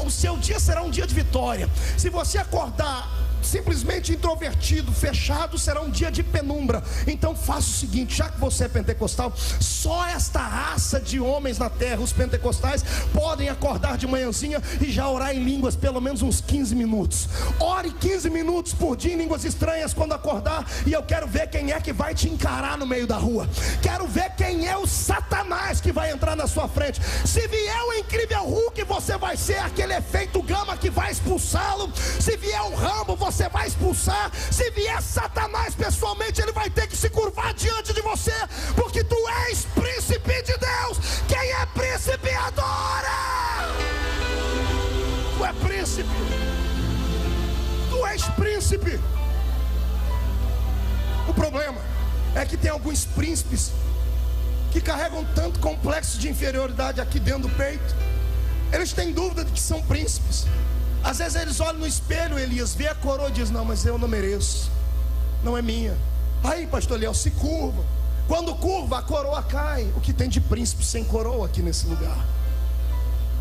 o seu dia será um dia de vitória. Se você acordar simplesmente introvertido, fechado, será um dia de penumbra. Então faça o seguinte: já que você é pentecostal, só esta raça de homens na terra, os pentecostais, podem acordar de manhãzinha e já orar em línguas pelo menos uns 15 minutos. Ore 15 minutos por dia em línguas estranhas quando acordar, e eu quero ver quem é que vai te encarar no meio da rua. Quero ver quem é o Satanás que vai entrar na sua frente. Se vier o incrível Hulk, você vai ser aquele efeito gama que vai expulsá-lo. Se vier o Rambo, você vai expulsar. Se vier Satanás pessoalmente, ele vai ter que se curvar diante de você, porque tu és príncipe de Deus. Quem é príncipe adora. Tu é príncipe. Tu és príncipe. O problema é que tem alguns príncipes que carregam tanto complexo de inferioridade aqui dentro do peito. Eles têm dúvida de que são príncipes. Às vezes eles olham no espelho, Elias, vê a coroa e diz: não, mas eu não mereço, não é minha. Aí, pastor Eliel, se curva. Quando curva, a coroa cai. O que tem de príncipe sem coroa aqui nesse lugar?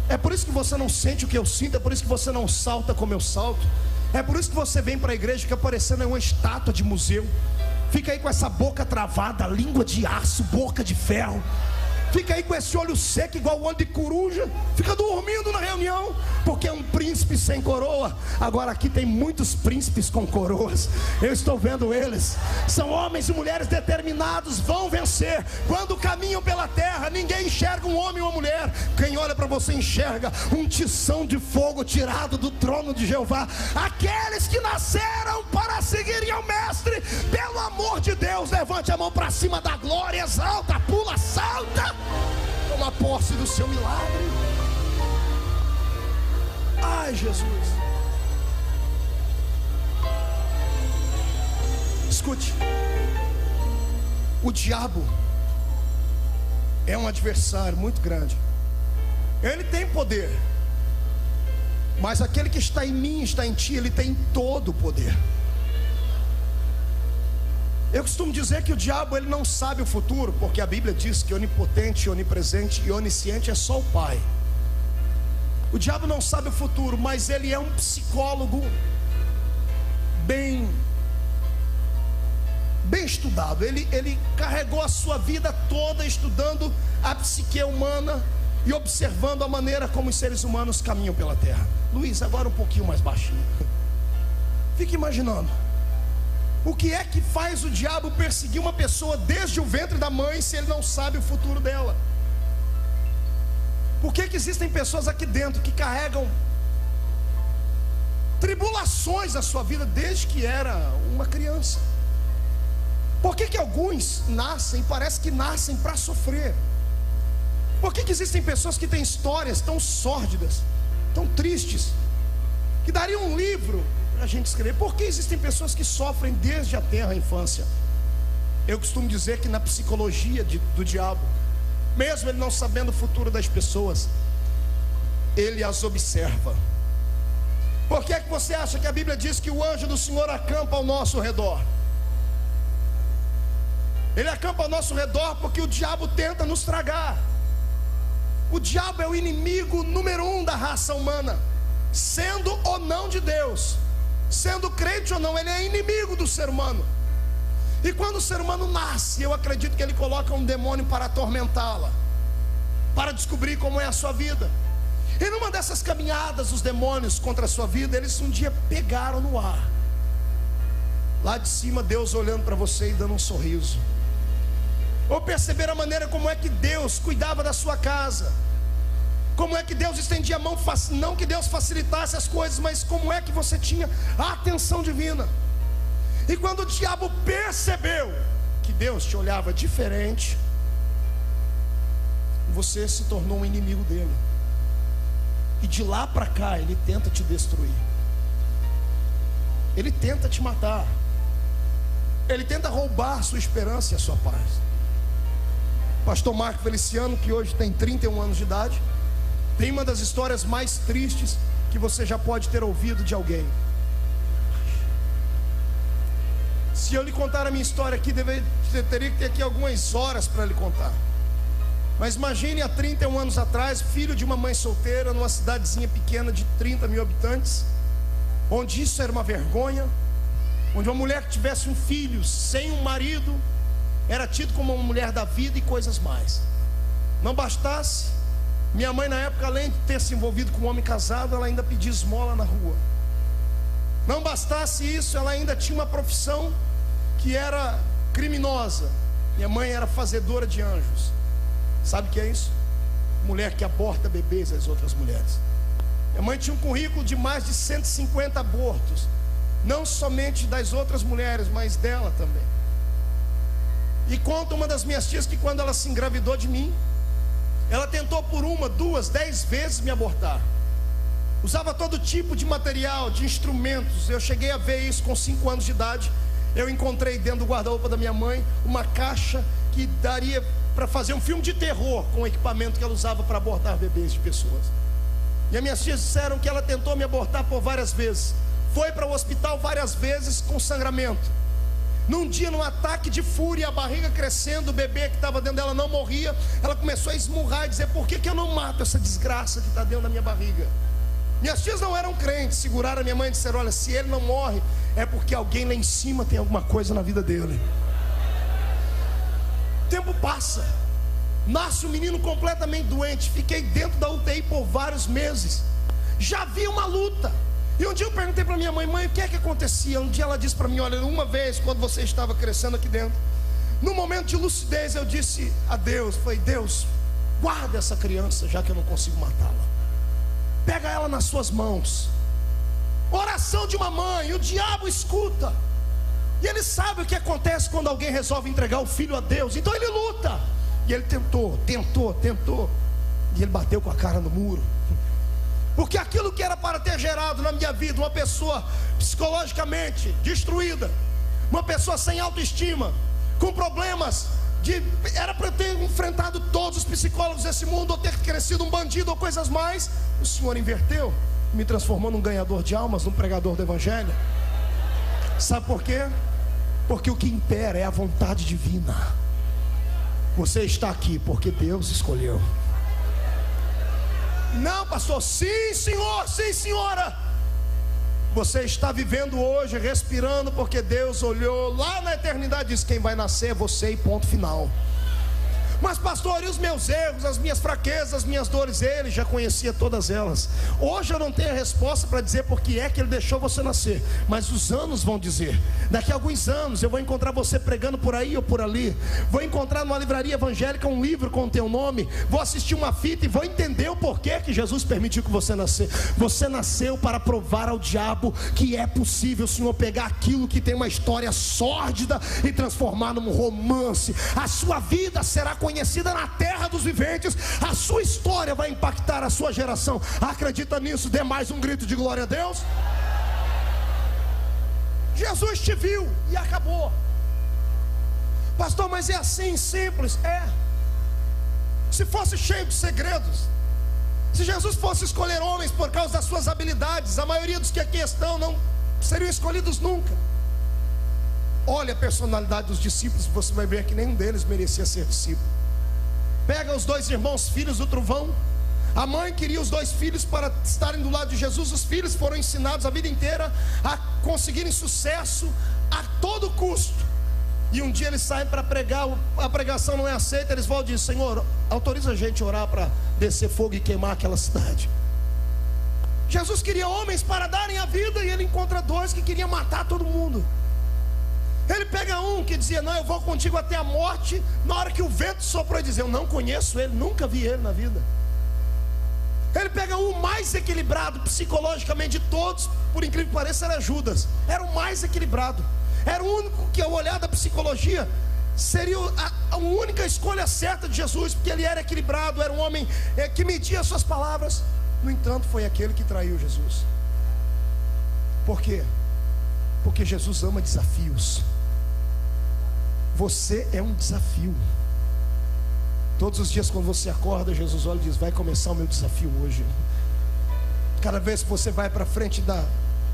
É por isso que você não sente o que eu sinto. É por isso que você não salta como eu salto. É por isso que você vem para a igreja e fica parecendo uma estátua de museu. Fica aí com essa boca travada, língua de aço, boca de ferro. Fica aí com esse olho seco igual o olho de coruja. Fica dormindo na reunião, porque é um príncipe sem coroa. Agora aqui tem muitos príncipes com coroas. Eu estou vendo eles. São homens e mulheres determinados, vão vencer. Quando caminham pela terra, ninguém enxerga um homem ou uma mulher. Quem olha para você enxerga um tição de fogo tirado do trono de Jeová. Aqueles que nasceram para seguirem ao mestre. Pelo amor de Deus, levante a mão para cima da glória, exalta, pula, salta. Toma posse do seu milagre. Ai, Jesus. Escute. O diabo é um adversário muito grande. Ele tem poder, mas aquele que está em mim, está em ti, ele tem todo o poder. Eu costumo dizer que o diabo, ele não sabe o futuro, porque a Bíblia diz que onipotente, onipresente e onisciente é só o Pai. O diabo não sabe o futuro, mas ele é um psicólogo bem estudado. Ele carregou a sua vida toda estudando a psique humana e observando a maneira como os seres humanos caminham pela terra. Luiz, agora um pouquinho mais baixinho. Fique imaginando. O que é que faz o diabo perseguir uma pessoa desde o ventre da mãe, se ele não sabe o futuro dela? Por que existem pessoas aqui dentro que carregam tribulações na sua vida desde que era uma criança? Por que alguns nascem, parece que nascem para sofrer? Por que existem pessoas que têm histórias tão sórdidas, tão tristes, que dariam um livro a gente escrever? Por que existem pessoas que sofrem desde a tenra infância? Eu costumo dizer que na psicologia do diabo, mesmo ele não sabendo o futuro das pessoas, ele as observa. Por que é que você acha que a Bíblia diz que o anjo do Senhor acampa ao nosso redor? Ele acampa ao nosso redor porque o diabo tenta nos tragar. O diabo é o inimigo número 1 da raça humana, sendo ou não de Deus, sendo crente ou não, ele é inimigo do ser humano. E quando o ser humano nasce, eu acredito que ele coloca um demônio para atormentá-la, para descobrir como é a sua vida. E numa dessas caminhadas, os demônios contra a sua vida, eles um dia pegaram no ar. Lá de cima, Deus olhando para você e dando um sorriso. Ou perceberam a maneira como é que Deus cuidava da sua casa, como é que Deus estendia a mão, não que Deus facilitasse as coisas, mas como é que você tinha a atenção divina. E quando o diabo percebeu que Deus te olhava diferente, você se tornou um inimigo dele. E de lá para cá ele tenta te destruir, ele tenta te matar. ele tenta roubar a sua esperança e a sua paz. Pastor Marco Feliciano, que hoje tem 31 anos de idade, tem uma das histórias mais tristes que você já pode ter ouvido de alguém. Se eu lhe contar a minha história aqui, teria que ter aqui algumas horas para lhe contar. Mas imagine, há 31 anos atrás, filho de uma mãe solteira, numa cidadezinha pequena de 30 mil habitantes, onde isso era uma vergonha, onde uma mulher que tivesse um filho sem um marido era tido como uma mulher da vida e coisas mais. Não bastasse, minha mãe na época, além de ter se envolvido com um homem casado, ela ainda pedia esmola na rua. Não bastasse isso, ela ainda tinha uma profissão que era criminosa. Minha mãe era fazedora de anjos. Sabe o que é isso? Mulher que aborta bebês às outras mulheres. Minha mãe tinha um currículo de mais de 150 abortos, não somente das outras mulheres, mas dela também. E conta uma das minhas tias que quando ela se engravidou de mim, ela tentou por 1, 2, 10 vezes me abortar. Usava todo tipo de material, de instrumentos. Eu cheguei a ver isso com 5 anos de idade. Eu encontrei dentro do guarda-roupa da minha mãe uma caixa que daria para fazer um filme de terror com o equipamento que ela usava para abortar bebês de pessoas. E as minhas tias disseram que ela tentou me abortar por várias vezes. Foi para o hospital várias vezes com sangramento. Num dia, num ataque de fúria, a barriga crescendo, o bebê que estava dentro dela não morria. Ela começou a esmurrar e dizer: por que eu não mato essa desgraça que está dentro da minha barriga? Minhas tias não eram crentes, seguraram a minha mãe e disseram: olha, se ele não morre, é porque alguém lá em cima tem alguma coisa na vida dele. O tempo passa, nasce um menino completamente doente. Fiquei dentro da UTI por vários meses. Já vi uma luta. E um dia eu perguntei para minha mãe: mãe, o que é que acontecia? Um dia ela disse para mim: olha, uma vez quando você estava crescendo aqui dentro, no momento de lucidez, eu disse a Deus, falei: Deus, guarda essa criança, já que eu não consigo matá-la. Pega ela nas suas mãos. Oração de uma mãe, o diabo escuta. E ele sabe o que acontece quando alguém resolve entregar o filho a Deus. Então ele luta. E ele tentou. E ele bateu com a cara no muro. Porque aquilo que era para ter gerado na minha vida uma pessoa psicologicamente destruída, uma pessoa sem autoestima, com problemas era para eu ter enfrentado todos os psicólogos desse mundo, ou ter crescido um bandido ou coisas mais. O Senhor inverteu, me transformou num ganhador de almas, num pregador do Evangelho. Sabe por quê? Porque o que impera é a vontade divina. Você está aqui porque Deus escolheu. Não, pastor, sim senhor, sim senhora. Você está vivendo hoje, respirando, porque Deus olhou lá na eternidade e disse: quem vai nascer é você, e ponto final. Mas pastor, e os meus erros, as minhas fraquezas, as minhas dores? Ele já conhecia todas elas. Hoje eu não tenho a resposta para dizer por que é que ele deixou você nascer, mas os anos vão dizer. Daqui a alguns anos eu vou encontrar você pregando por aí ou por ali. Vou encontrar numa livraria evangélica um livro com o teu nome. Vou assistir uma fita e vou entender o porquê que Jesus permitiu que você nascesse. Você nasceu para provar ao diabo que é possível o Senhor pegar aquilo que tem uma história sórdida e transformar num romance. A sua vida será conhecida na terra dos viventes. A sua história vai impactar a sua geração. Acredita nisso? Dê mais um grito de glória a Deus. Jesus te viu e acabou. Pastor, mas é assim, simples? É. Se fosse cheio de segredos, se Jesus fosse escolher homens por causa das suas habilidades, a maioria dos que aqui estão não seriam escolhidos nunca. Olha a personalidade dos discípulos, você vai ver que nenhum deles merecia ser discípulo. Pega os 2 irmãos, filhos do trovão. A mãe queria os 2 filhos para estarem do lado de Jesus. Os filhos foram ensinados a vida inteira a conseguirem sucesso a todo custo. E um dia eles saem para pregar, a pregação não é aceita. Eles vão e dizem: Senhor, autoriza a gente a orar para descer fogo e queimar aquela cidade. Jesus queria homens para darem a vida, e ele encontra 2 que queriam matar todo mundo. Ele pega um que dizia: não, eu vou contigo até a morte. Na hora que o vento soprou, ele dizia: eu não conheço ele, nunca vi ele na vida. Ele pega um mais equilibrado psicologicamente de todos, por incrível que pareça, era Judas. Era o mais equilibrado, era o único que, ao olhar da psicologia, seria a única escolha certa de Jesus, porque ele era equilibrado, era um homem que media as suas palavras. No entanto, foi aquele que traiu Jesus. Por quê? Porque Jesus ama desafios. Você é um desafio. Todos os dias quando você acorda, Jesus olha e diz: vai começar o meu desafio hoje. Cada vez que você vai para frente da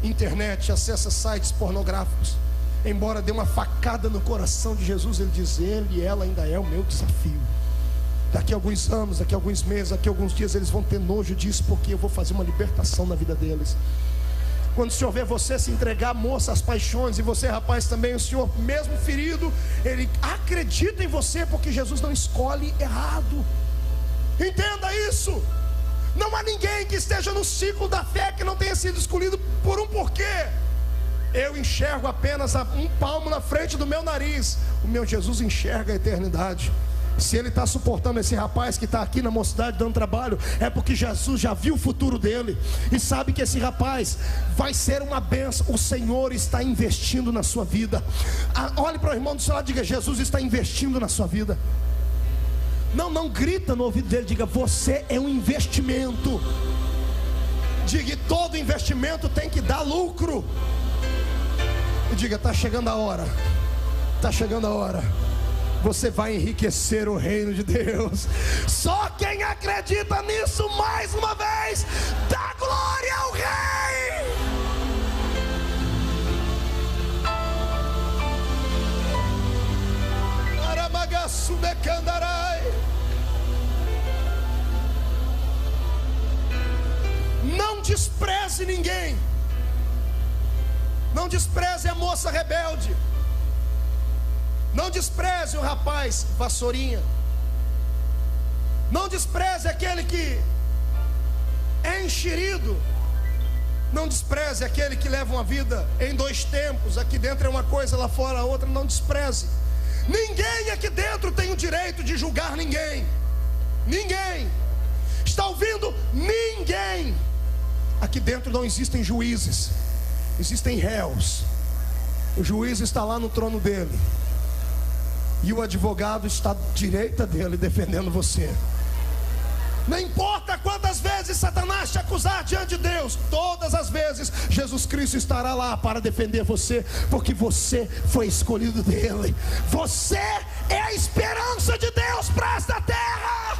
internet, acessa sites pornográficos, embora dê uma facada no coração de Jesus, ele diz: ele e ela ainda é o meu desafio. Daqui a alguns anos, daqui a alguns meses, daqui a alguns dias, eles vão ter nojo disso, porque eu vou fazer uma libertação na vida deles. Quando o Senhor vê você se entregar, moça, às paixões, e você, rapaz, também, o Senhor, mesmo ferido, Ele acredita em você, porque Jesus não escolhe errado. Entenda isso. Não há ninguém que esteja no ciclo da fé que não tenha sido escolhido por um porquê. Eu enxergo apenas um palmo na frente do meu nariz. O meu Jesus enxerga a eternidade. Se ele está suportando esse rapaz que está aqui na mocidade dando trabalho, é porque Jesus já viu o futuro dele e sabe que esse rapaz vai ser uma bênção. O Senhor está investindo na sua vida. Olhe para o irmão do seu lado e diga: Jesus está investindo na sua vida. Não grita no ouvido dele, diga: você é um investimento. Diga: todo investimento tem que dar lucro. E diga: está chegando a hora. Está chegando a hora. Você vai enriquecer o reino de Deus. Só quem acredita nisso, mais uma vez, dá glória ao Rei. Aramagaçu de Candarai. Não despreze ninguém. Não despreze a moça rebelde. Não despreze o rapaz vassourinha. Não despreze aquele que é enxerido. Não despreze aquele que leva uma vida em dois tempos. Aqui dentro é uma coisa, lá fora outra. Não despreze. Ninguém aqui dentro tem o direito de julgar ninguém. Ninguém. Está ouvindo? Ninguém. Aqui dentro não existem juízes. Existem réus. O juiz está lá no trono dele. E o advogado está à direita dele defendendo você. Não importa quantas vezes Satanás te acusar diante de Deus, todas as vezes Jesus Cristo estará lá para defender você, porque você foi escolhido dele. Você é a esperança de Deus para esta terra.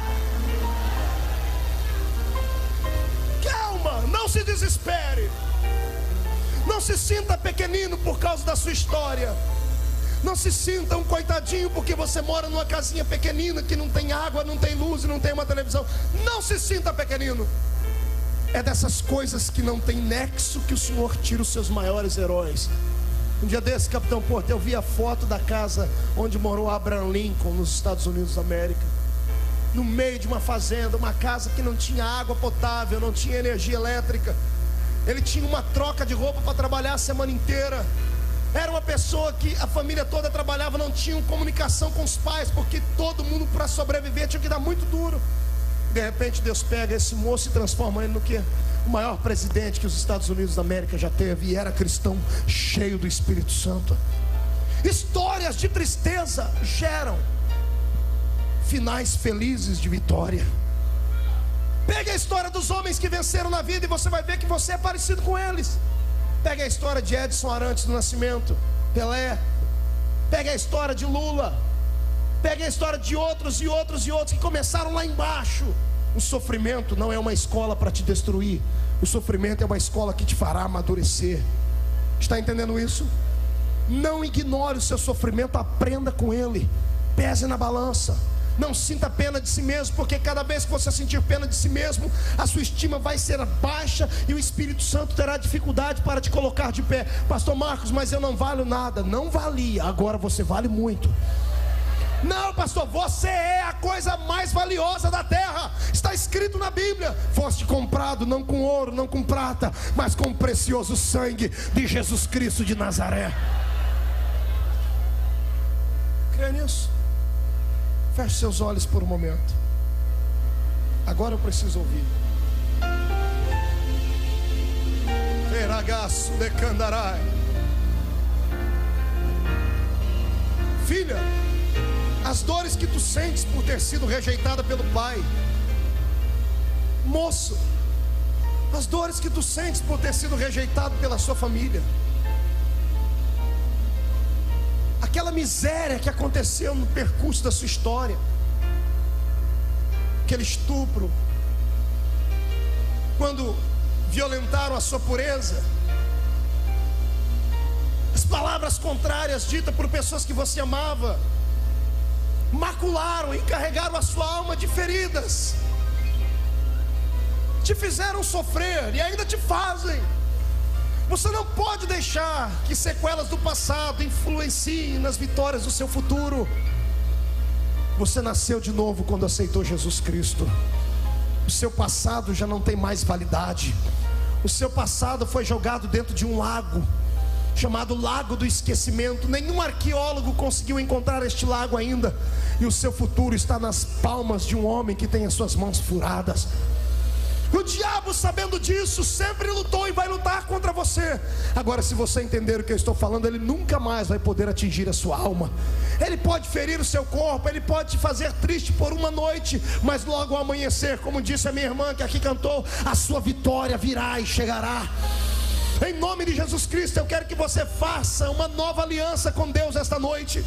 Calma, não se desespere. Não se sinta pequenino por causa da sua história. Não se sinta um coitadinho porque você mora numa casinha pequenina que não tem água, não tem luz e não tem uma televisão. Não se sinta pequenino. É dessas coisas que não tem nexo que o Senhor tira os seus maiores heróis. Um dia desse, Capitão Porto, eu vi a foto da casa onde morou Abraham Lincoln, nos Estados Unidos da América. No meio de uma fazenda, uma casa que não tinha água potável, não tinha energia elétrica. Ele tinha uma troca de roupa para trabalhar a semana inteira. Era uma pessoa que a família toda trabalhava, não tinha comunicação com os pais, porque todo mundo, para sobreviver, tinha que dar muito duro. De repente Deus pega esse moço e transforma ele no quê? O maior presidente que os Estados Unidos da América já teve, e era cristão, cheio do Espírito Santo. Histórias de tristeza geram finais felizes de vitória. Pegue a história dos homens que venceram na vida e você vai ver que você é parecido com eles. Pega a história de Edson Arantes do Nascimento, Pelé. Pega a história de Lula. Pega a história de outros e outros e outros que começaram lá embaixo. O sofrimento não é uma escola para te destruir. O sofrimento é uma escola que te fará amadurecer. Está entendendo isso? Não ignore o seu sofrimento, aprenda com ele. Pese na balança. Não sinta pena de si mesmo, porque cada vez que você sentir pena de si mesmo, a sua estima vai ser baixa e o Espírito Santo terá dificuldade para te colocar de pé. Pastor Marcos, mas eu não valho nada. Não valia, agora você vale muito. Não, pastor, você é a coisa mais valiosa da terra. Está escrito na Bíblia: foste comprado não com ouro, não com prata, mas com o precioso sangue de Jesus Cristo de Nazaré. Crê nisso? Feche seus olhos por um momento. Agora eu preciso ouvir. Feragaço de Candarai. Filha, as dores que tu sentes por ter sido rejeitada pelo pai. Moço, as dores que tu sentes por ter sido rejeitado pela sua família. Aquela aquela miséria que aconteceu no percurso da sua história, aquele estupro, quando violentaram a sua pureza, as palavras contrárias ditas por pessoas que você amava, macularam e carregaram a sua alma de feridas, te fizeram sofrer e ainda te fazem. Você não pode deixar que sequelas do passado influenciem nas vitórias do seu futuro. Você nasceu de novo quando aceitou Jesus Cristo. O seu passado já não tem mais validade. O seu passado foi jogado dentro de um lago, chamado Lago do Esquecimento. Nenhum arqueólogo conseguiu encontrar este lago ainda. E o seu futuro está nas palmas de um homem que tem as suas mãos furadas. O diabo, sabendo disso, sempre lutou e vai lutar contra você. Agora, se você entender o que eu estou falando, ele nunca mais vai poder atingir a sua alma. Ele pode ferir o seu corpo, ele pode te fazer triste por uma noite, mas logo ao amanhecer, como disse a minha irmã que aqui cantou, a sua vitória virá e chegará. Em nome de Jesus Cristo, eu quero que você faça uma nova aliança com Deus esta noite,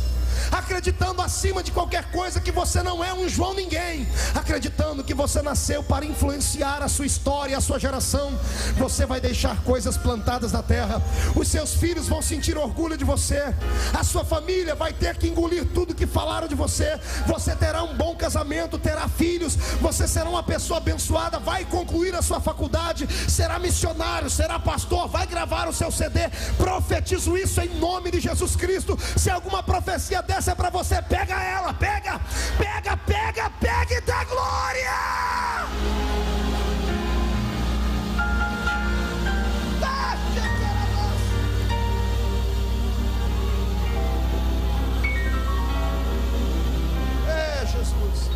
acreditando acima de qualquer coisa que você não é um João ninguém, acreditando que você nasceu para influenciar a sua história, a sua geração. Você vai deixar coisas plantadas na terra, os seus filhos vão sentir orgulho de você, a sua família vai ter que engolir tudo que falaram de você. Você terá um bom casamento, terá filhos, você será uma pessoa abençoada, vai concluir a sua faculdade, será missionário, será pastor, vai gravar o seu CD. Profetizo isso em nome de Jesus Cristo. Se alguma profecia dessa é para você, pega ela, pega e dá glória. É Jesus.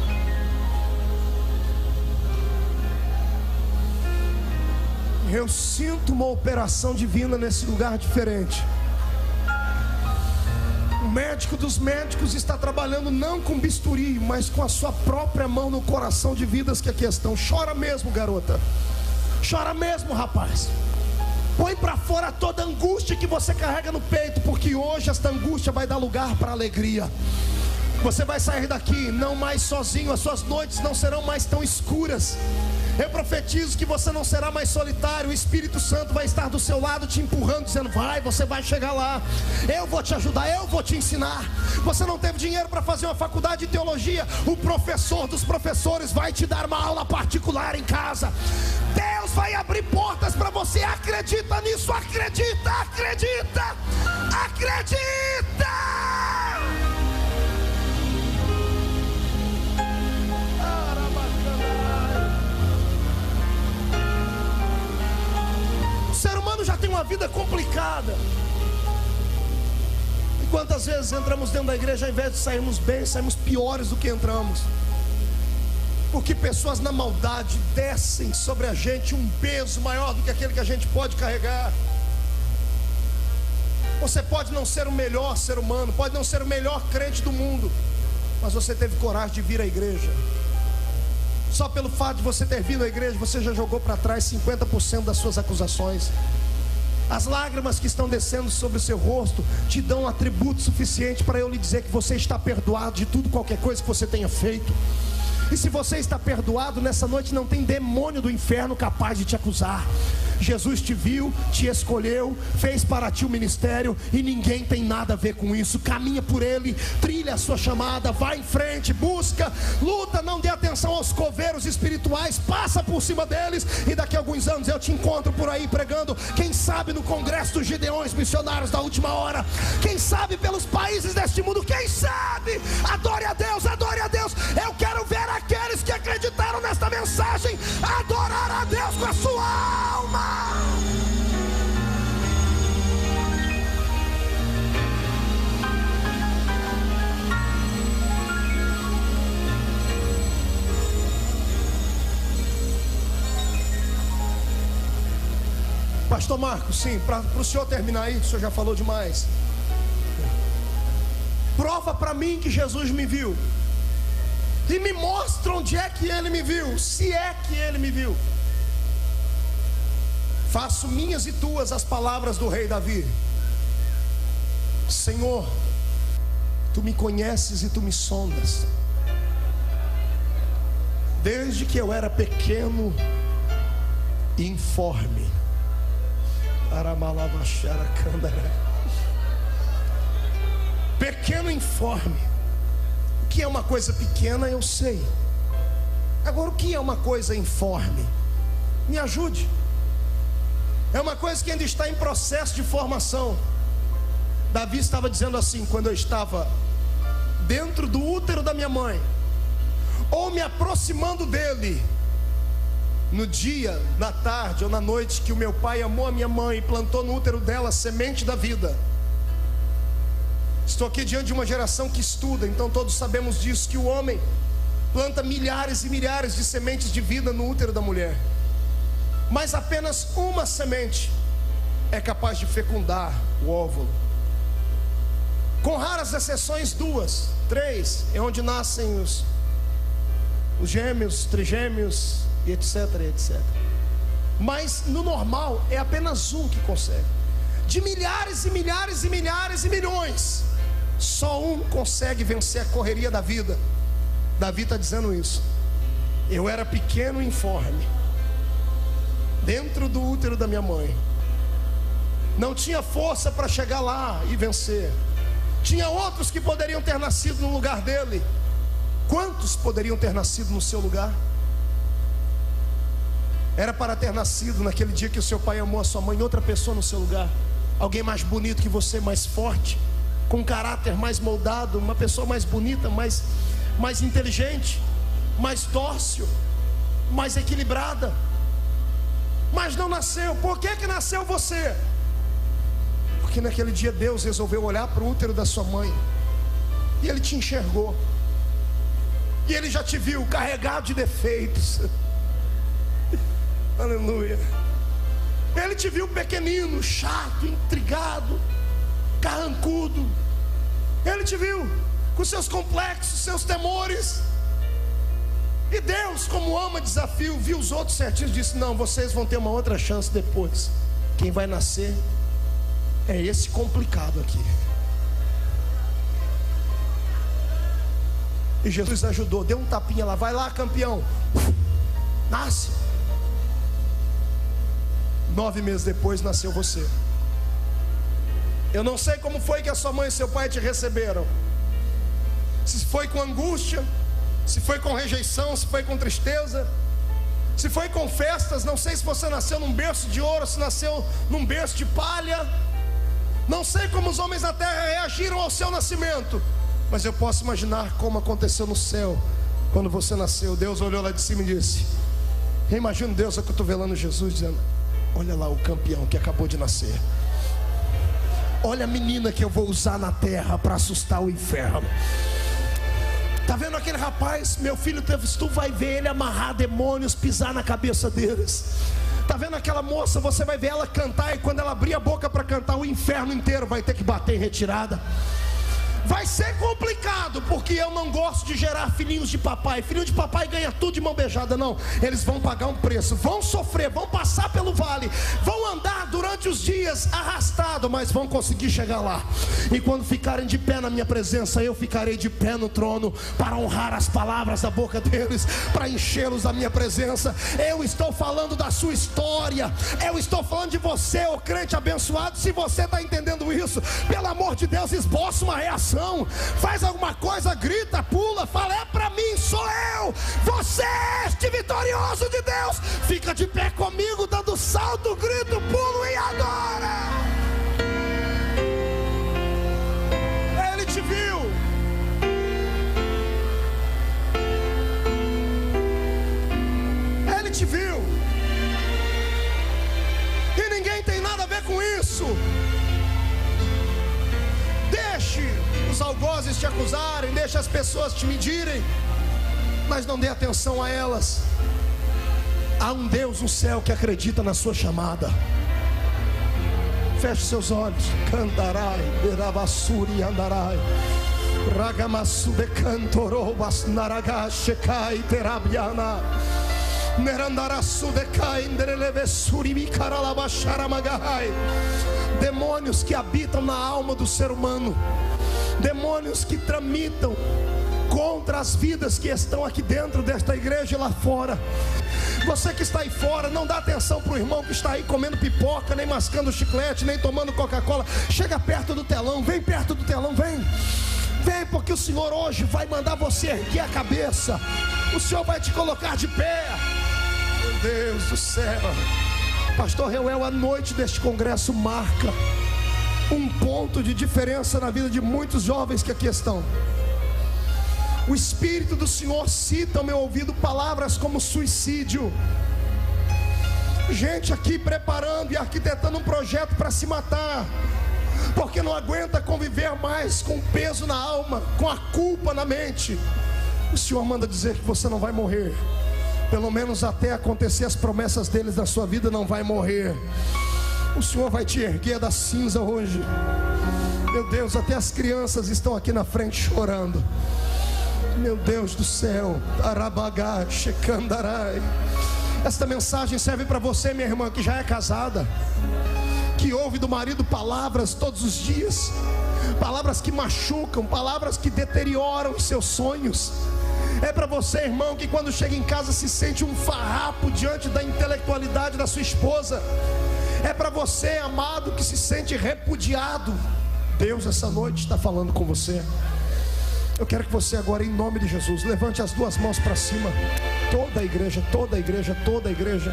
Eu sinto uma operação divina nesse lugar diferente. O médico dos médicos está trabalhando não com bisturi, mas com a sua própria mão no coração de vidas que aqui estão. Chora mesmo, garota. Chora mesmo, rapaz. Põe para fora toda a angústia que você carrega no peito, porque hoje esta angústia vai dar lugar para alegria. Você vai sair daqui não mais sozinho, as suas noites não serão mais tão escuras. Eu profetizo que você não será mais solitário. O Espírito Santo vai estar do seu lado te empurrando, dizendo: vai, você vai chegar lá, eu vou te ajudar, eu vou te ensinar. Você não teve dinheiro para fazer uma faculdade de teologia, o professor dos professores vai te dar uma aula particular em casa. Deus vai abrir portas para você. Acredita nisso, acredita, acredita, acredita. O ser humano já tem uma vida complicada. E quantas vezes entramos dentro da igreja, ao invés de sairmos bem, saímos piores do que entramos, porque pessoas na maldade descem sobre a gente um peso maior do que aquele que a gente pode carregar. Você pode não ser o melhor ser humano, pode não ser o melhor crente do mundo, mas você teve coragem de vir à igreja. Só pelo fato de você ter vindo à igreja, você já jogou para trás 50% das suas acusações. As lágrimas que estão descendo sobre o seu rosto te dão um atributo suficiente para eu lhe dizer que você está perdoado de tudo, qualquer coisa que você tenha feito. E se você está perdoado, nessa noite não tem demônio do inferno capaz de te acusar. Jesus te viu, te escolheu, fez para ti o ministério, e ninguém tem nada a ver com isso. Caminha por ele, trilha a sua chamada, vai em frente, busca, luta, não dê atenção aos coveiros espirituais, passa por cima deles, e daqui a alguns anos eu te encontro por aí pregando, quem sabe no congresso dos Gideões missionários da última hora, quem sabe pelos países deste mundo, quem sabe. Adore a Deus, adore a Deus. Eu quero ver aqueles que acreditaram nesta mensagem adorar a Deus com a sua alma. Pastor Marcos, sim, para o senhor terminar aí, o senhor já falou demais. Prova para mim que Jesus me viu, e me mostra onde é que ele me viu, se é que ele me viu. Faço minhas e tuas as palavras do rei Davi: Senhor, Tu me conheces e tu me sondas. Desde que eu era pequeno e informe. Pequeno e informe. O que é uma coisa pequena eu sei. Agora, o que é uma coisa informe? Me ajude. É uma coisa que ainda está em processo de formação. Davi estava dizendo assim: quando eu estava dentro do útero da minha mãe, ou me aproximando dele, no dia, na tarde ou na noite que o meu pai amou a minha mãe e plantou no útero dela a semente da vida. Estou aqui diante de uma geração que estuda, então todos sabemos disso, que o homem planta milhares e milhares de sementes de vida no útero da mulher, mas apenas uma semente é capaz de fecundar o óvulo. Com raras exceções, 2, 3, é onde nascem os gêmeos, trigêmeos, e etc, etc. Mas no normal é apenas um que consegue. De milhares e milhares e milhares e milhões, só um consegue vencer a correria da vida. Davi está dizendo isso. Eu era pequeno e informe, dentro do útero da minha mãe. Não tinha força para chegar lá e vencer. Tinha outros que poderiam ter nascido no lugar dele. Quantos poderiam ter nascido no seu lugar? Era para ter nascido naquele dia que o seu pai amou a sua mãe, outra pessoa no seu lugar. Alguém mais bonito que você, mais forte, com um caráter mais moldado, uma pessoa mais bonita, mais inteligente, mais dócil, mais equilibrada. Mas não nasceu. Por que nasceu você? Porque naquele dia Deus resolveu olhar para o útero da sua mãe, e Ele te enxergou, e Ele já te viu carregado de defeitos. Aleluia. Ele te viu pequenino, chato, intrigado, carrancudo. Ele te viu com seus complexos, seus temores. E Deus, como ama desafio, viu os outros certinhos e disse: não, vocês vão ter uma outra chance depois. Quem vai nascer é esse complicado aqui. E Jesus ajudou, deu um tapinha lá: vai lá, campeão, nasce. 9 meses depois nasceu você. Eu não sei como foi que a sua mãe e seu pai te receberam. Se foi com angústia, se foi com rejeição, se foi com tristeza, se foi com festas. Não sei se você nasceu num berço de ouro, se nasceu num berço de palha. Não sei como os homens da terra reagiram ao seu nascimento, mas eu posso imaginar como aconteceu no céu quando você nasceu. Deus olhou lá de cima e disse: eu imagino Deus acotovelando Jesus, dizendo: olha lá o campeão que acabou de nascer. Olha a menina que eu vou usar na terra para assustar o inferno. Está vendo aquele rapaz? Meu filho, tu vai ver ele amarrar demônios, pisar na cabeça deles. Está vendo aquela moça? Você vai ver ela cantar, e quando ela abrir a boca para cantar, o inferno inteiro vai ter que bater em retirada. Vai ser complicado, porque eu não gosto de gerar filhinhos de papai. Filhinho de papai ganha tudo de mão beijada, não. Eles vão pagar um preço, vão sofrer, vão passar pelo vale, vão andar durante os dias arrastado, mas vão conseguir chegar lá. E quando ficarem de pé na minha presença, eu ficarei de pé no trono para honrar as palavras da boca deles, para enchê-los da minha presença. Eu estou falando da sua história. Eu estou falando de você, ô crente abençoado. Se você está entendendo isso, pelo amor de Deus, esboça uma reação. Faz alguma coisa, grita, pula, fala: é pra mim, sou eu. Você é este vitorioso de Deus. Fica de pé comigo, dando salto, grito, pulo e adora. Ele te viu. Ele te viu. E ninguém tem nada a ver com isso. Deixe os algozes te acusarem, deixe as pessoas te medirem, mas não dê atenção a elas. Há um Deus no céu que acredita na sua chamada. Feche seus olhos. Cantarai, Beravassuri andarai, Ragamassu de cantorobas naragashkai terabiana. Demônios que habitam na alma do ser humano, demônios que tramitam contra as vidas que estão aqui dentro desta igreja e lá fora. Você que está aí fora, não dá atenção para o irmão que está aí comendo pipoca, nem mascando chiclete, nem tomando Coca-Cola. Chega perto do telão, vem perto do telão, vem. Vem, porque o Senhor hoje vai mandar você erguer a cabeça. O Senhor vai te colocar de pé. Meu Deus do céu. Pastor Reuel, a noite deste congresso marca um ponto de diferença na vida de muitos jovens que aqui estão. O Espírito do Senhor cita ao meu ouvido palavras como suicídio. Gente aqui preparando e arquitetando um projeto para se matar, porque não aguenta conviver mais com o peso na alma, com a culpa na mente. O Senhor manda dizer que você não vai morrer. Pelo menos até acontecer as promessas deles na sua vida, não vai morrer. O Senhor vai te erguer da cinza hoje. Meu Deus, até as crianças estão aqui na frente chorando. Meu Deus do céu. Arabagá, Shekandarai. Esta mensagem serve para você, minha irmã, que já é casada, que ouve do marido palavras todos os dias, palavras que machucam, palavras que deterioram os seus sonhos. É para você, irmão, que quando chega em casa se sente um farrapo diante da intelectualidade da sua esposa. É para você, amado, que se sente repudiado. Deus essa noite está falando com você. Eu quero que você agora, em nome de Jesus, levante as duas mãos para cima. Toda a igreja, toda a igreja, toda a igreja.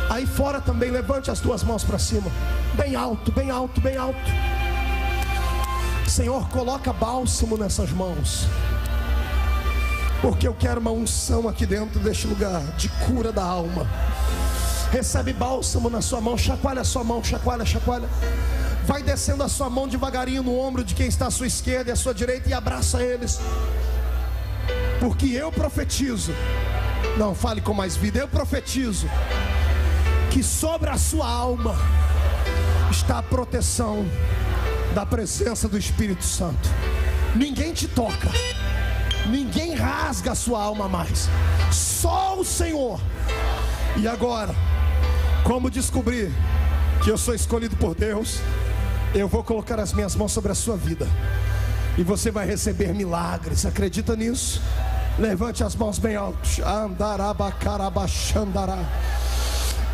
Aí fora também, levante as duas mãos para cima. Bem alto, bem alto, bem alto. Senhor, coloca bálsamo nessas mãos, porque eu quero uma unção aqui dentro deste lugar, de cura da alma. Recebe bálsamo na sua mão, chacoalha a sua mão, chacoalha, chacoalha. Vai descendo a sua mão devagarinho no ombro de quem está à sua esquerda e à sua direita e abraça eles. Porque eu profetizo, não fale com mais vida, eu profetizo que sobre a sua alma está a proteção da presença do Espírito Santo. Ninguém te toca, ninguém rasga a sua alma mais, só o Senhor. E agora, como descobrir que eu sou escolhido por Deus, eu vou colocar as minhas mãos sobre a sua vida e você vai receber milagres. Acredita nisso? Levante as mãos bem altos.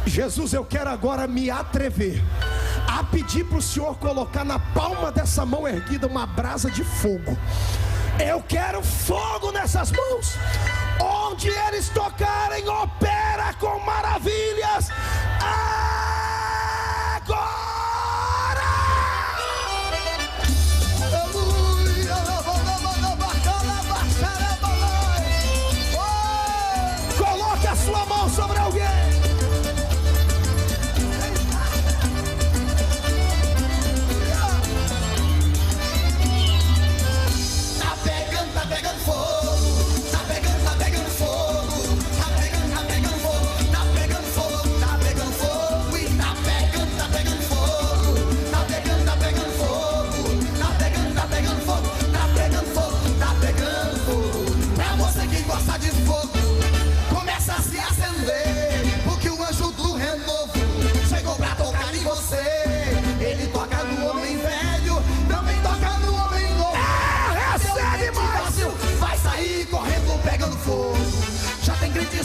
Jesus, eu quero agora me atrever a pedir para o Senhor colocar na palma dessa mão erguida uma brasa de fogo. Eu quero fogo nessas mãos. Onde eles tocarem, opera com maravilhas. Agora! Coloque a sua mão sobre alguém.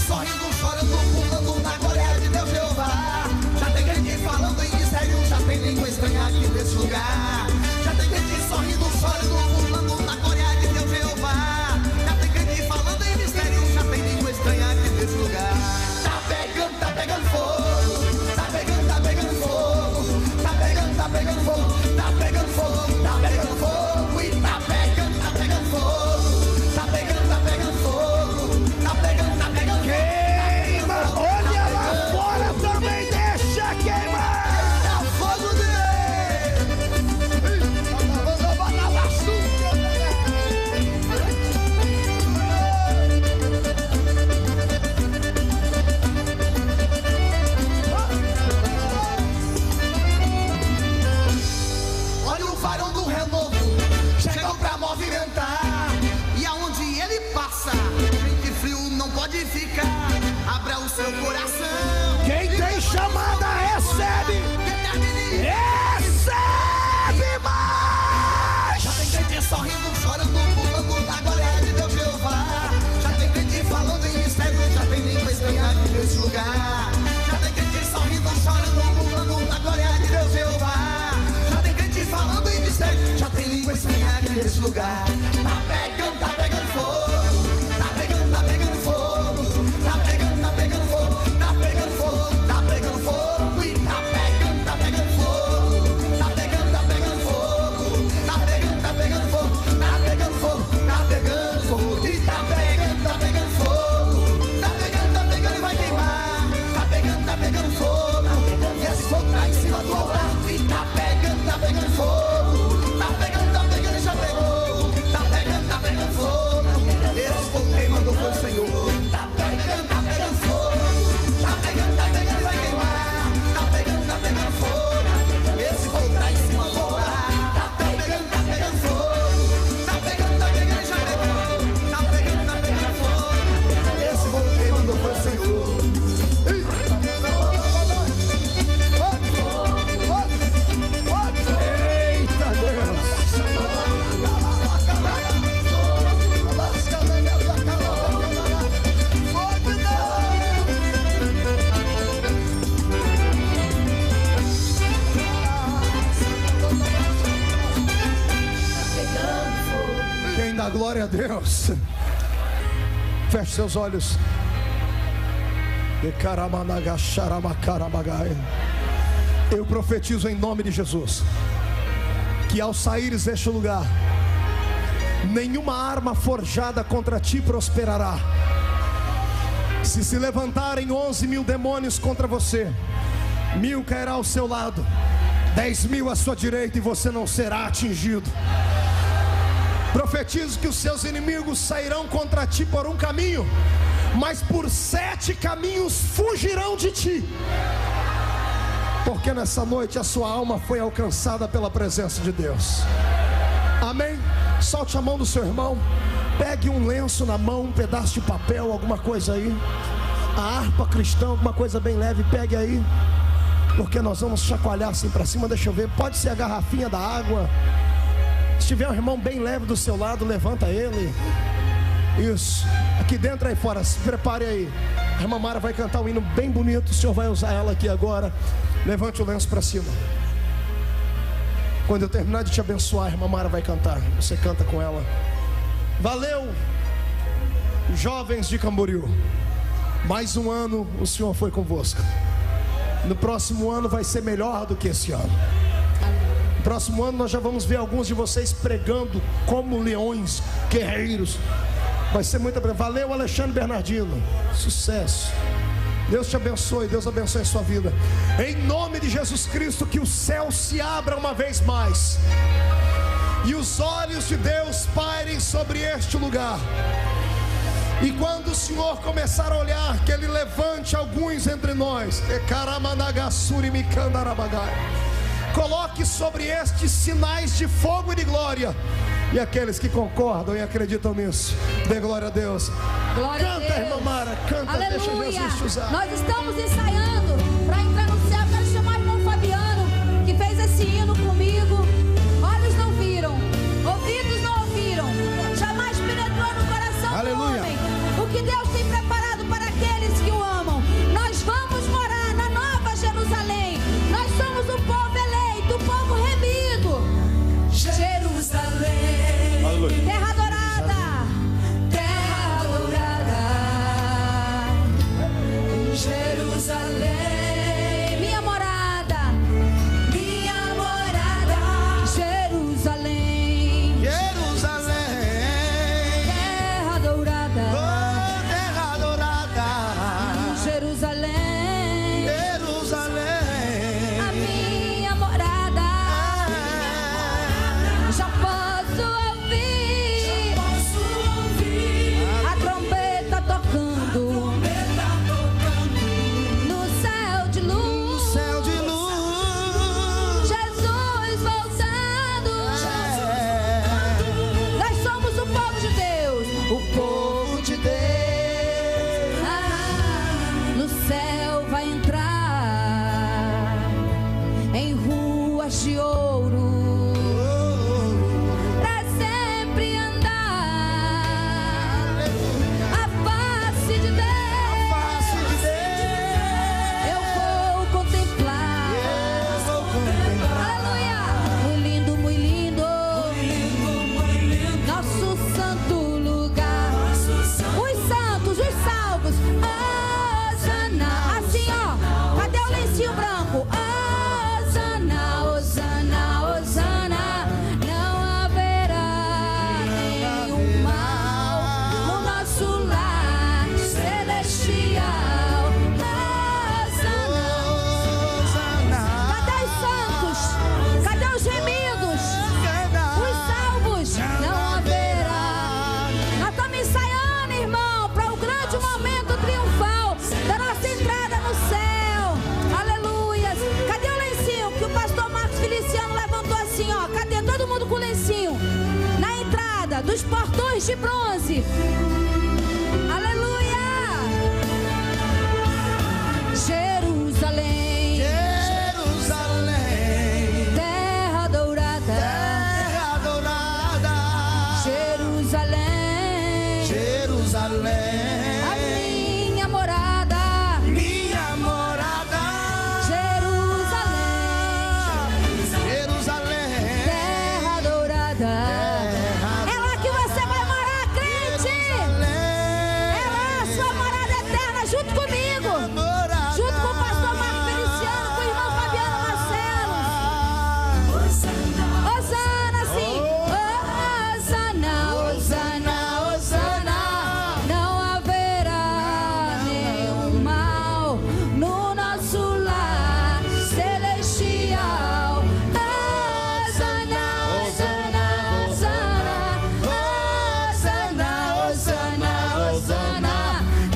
Sorrindo, chorando, pulando na glória de Deus Jeová. Já tem gente falando em mistério, já tem língua estranha aqui nesse lugar. Já tem gente sorrindo, chorando, pulando na glória de Deus Jeová. Já tem gente falando em mistério, já tem língua estranha aqui nesse lugar. Tá pegando fogo. Tá pegando fogo. Tá pegando fogo. Tá pegando fogo. Tá pegando fogo. E tá pegando fogo. Tá pegando fogo. Tá pegando fogo. seu coração.
Quem tem chamada recebe. Recebe mais.
Já tem crente sorrindo, chorando, pulando na glória de Deus Jeová. Já tem crente falando em mistério, já tem língua estranha aqui nesse lugar. Já tem crente sorrindo, chorando, pulando na glória de Deus Jeová. Já tem crente falando em mistério, já tem língua estranha aqui nesse lugar. Tá pegando fogo. Tá pegando fogo. Tá pegando fogo. Tá pegando fogo. Tá pegando fogo. E tá pegando fogo. Tá pegando fogo. Tá pegando fogo. Tá pegando fogo. Tá pegando fogo. E tá pegando fogo. Tá pegando e vai queimar. Tá pegando fogo. E esse fogo tá em cima do altar. E tá pegando fogo. Tá pegando e já pegou. Tá pegando fogo. Esse fogo quem mandou foi o Senhor. Tá pegando fogo. Tá pegando e vai queimar. Tá pegando fogo. Esse fogo tá em cima do altar. Tá pegando fogo. Tá pegando e já pegou. Tá pegando fogo. Esse fogo quem mandou foi o Senhor.
Eita Deus. Quem dá glória a Deus, feche seus olhos. Eu profetizo em nome de Jesus que ao saíres deste lugar, nenhuma arma forjada contra ti prosperará. Se levantarem 11.000 demônios contra você, 1.000 cairá ao seu lado, 10.000 à sua direita, e você não será atingido. Profetizo que os seus inimigos sairão contra ti por um caminho, mas por 7 caminhos fugirão de ti. Porque nessa noite a sua alma foi alcançada pela presença de Deus. Amém? Solte a mão do seu irmão. Pegue um lenço na mão, um pedaço de papel, alguma coisa aí. A harpa cristã, alguma coisa bem leve, pegue aí. Porque nós vamos chacoalhar assim para cima, deixa eu ver. Pode ser a garrafinha da água. Se tiver um irmão bem leve do seu lado, levanta ele. Isso. Aqui dentro, aí fora, se prepare aí. A irmã Mara vai cantar um hino bem bonito. O Senhor vai usar ela aqui agora. Levante o lenço para cima. Quando eu terminar de te abençoar, a irmã Mara vai cantar. Você canta com ela. Valeu, jovens de Camboriú. Mais um ano o Senhor foi convosco. No próximo ano vai ser melhor do que esse ano. No próximo ano nós já vamos ver alguns de vocês pregando como leões, guerreiros. Vai ser muito bem. Valeu, Alexandre Bernardino. Sucesso. Deus te abençoe, Deus abençoe a sua vida. Em nome de Jesus Cristo, que o céu se abra uma vez mais e os olhos de Deus pairem sobre este lugar. E quando o Senhor começar a olhar, que Ele levante alguns entre nós. Coloque sobre estes sinais de fogo e de glória. E aqueles que concordam e acreditam nisso, dê glória a Deus.
Glória
canta,
a Deus.
Irmã Mara, canta.
Aleluia.
Deixa Jesus te usar.
Nós estamos ensaiando para entrar no céu. Quero chamar o irmão Fabiano, que fez esse hino comigo. Olhos não viram, ouvidos não ouviram, jamais penetrou no coração
Aleluia.
do homem o que Deus tem preparado para aqueles que o amam. Nós vamos morar na Nova Jerusalém. Nós somos o povo eleito, o povo remido. Jerusalém,
Aleluia.
terra adorada, terra adorada. Jerusalém. dos portões de bronze. Aleluia! Jerusalém,
Jerusalém,
terra dourada,
terra dourada,
Jerusalém,
Jerusalém,
a minha morada,
minha morada,
Jerusalém,
Jerusalém,
terra dourada. É lá que você vai morar, crente. É lá a sua morada eterna, junto comigo, junto com o pastor Marco Feliciano, com o irmão Fabiano Marcelo. Hosana, sim. Hosana, Hosana, Hosana. Não haverá nenhum mal no nosso lar celestial. Hosana, Hosana, Hosana. Hosana, Hosana, Hosana.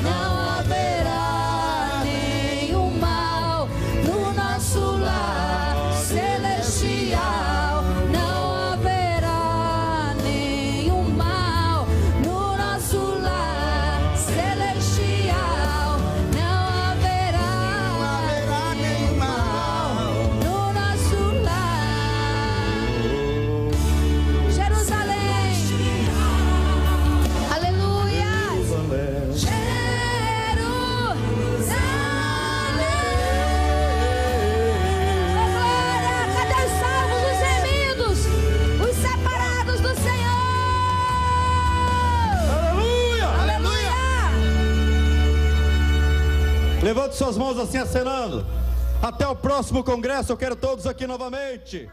Não haverá nenhum mal no nosso lar celestial. Não haverá nenhum mal no nosso lar celestial. Não haverá nenhum mal no nosso lar. Jerusalém, aleluia. Jerusalém, cadê os salvos, os remidos, os separados do Senhor?
Aleluia!
Aleluia!
Levante suas mãos assim acenando. Até o próximo congresso, eu quero todos aqui novamente.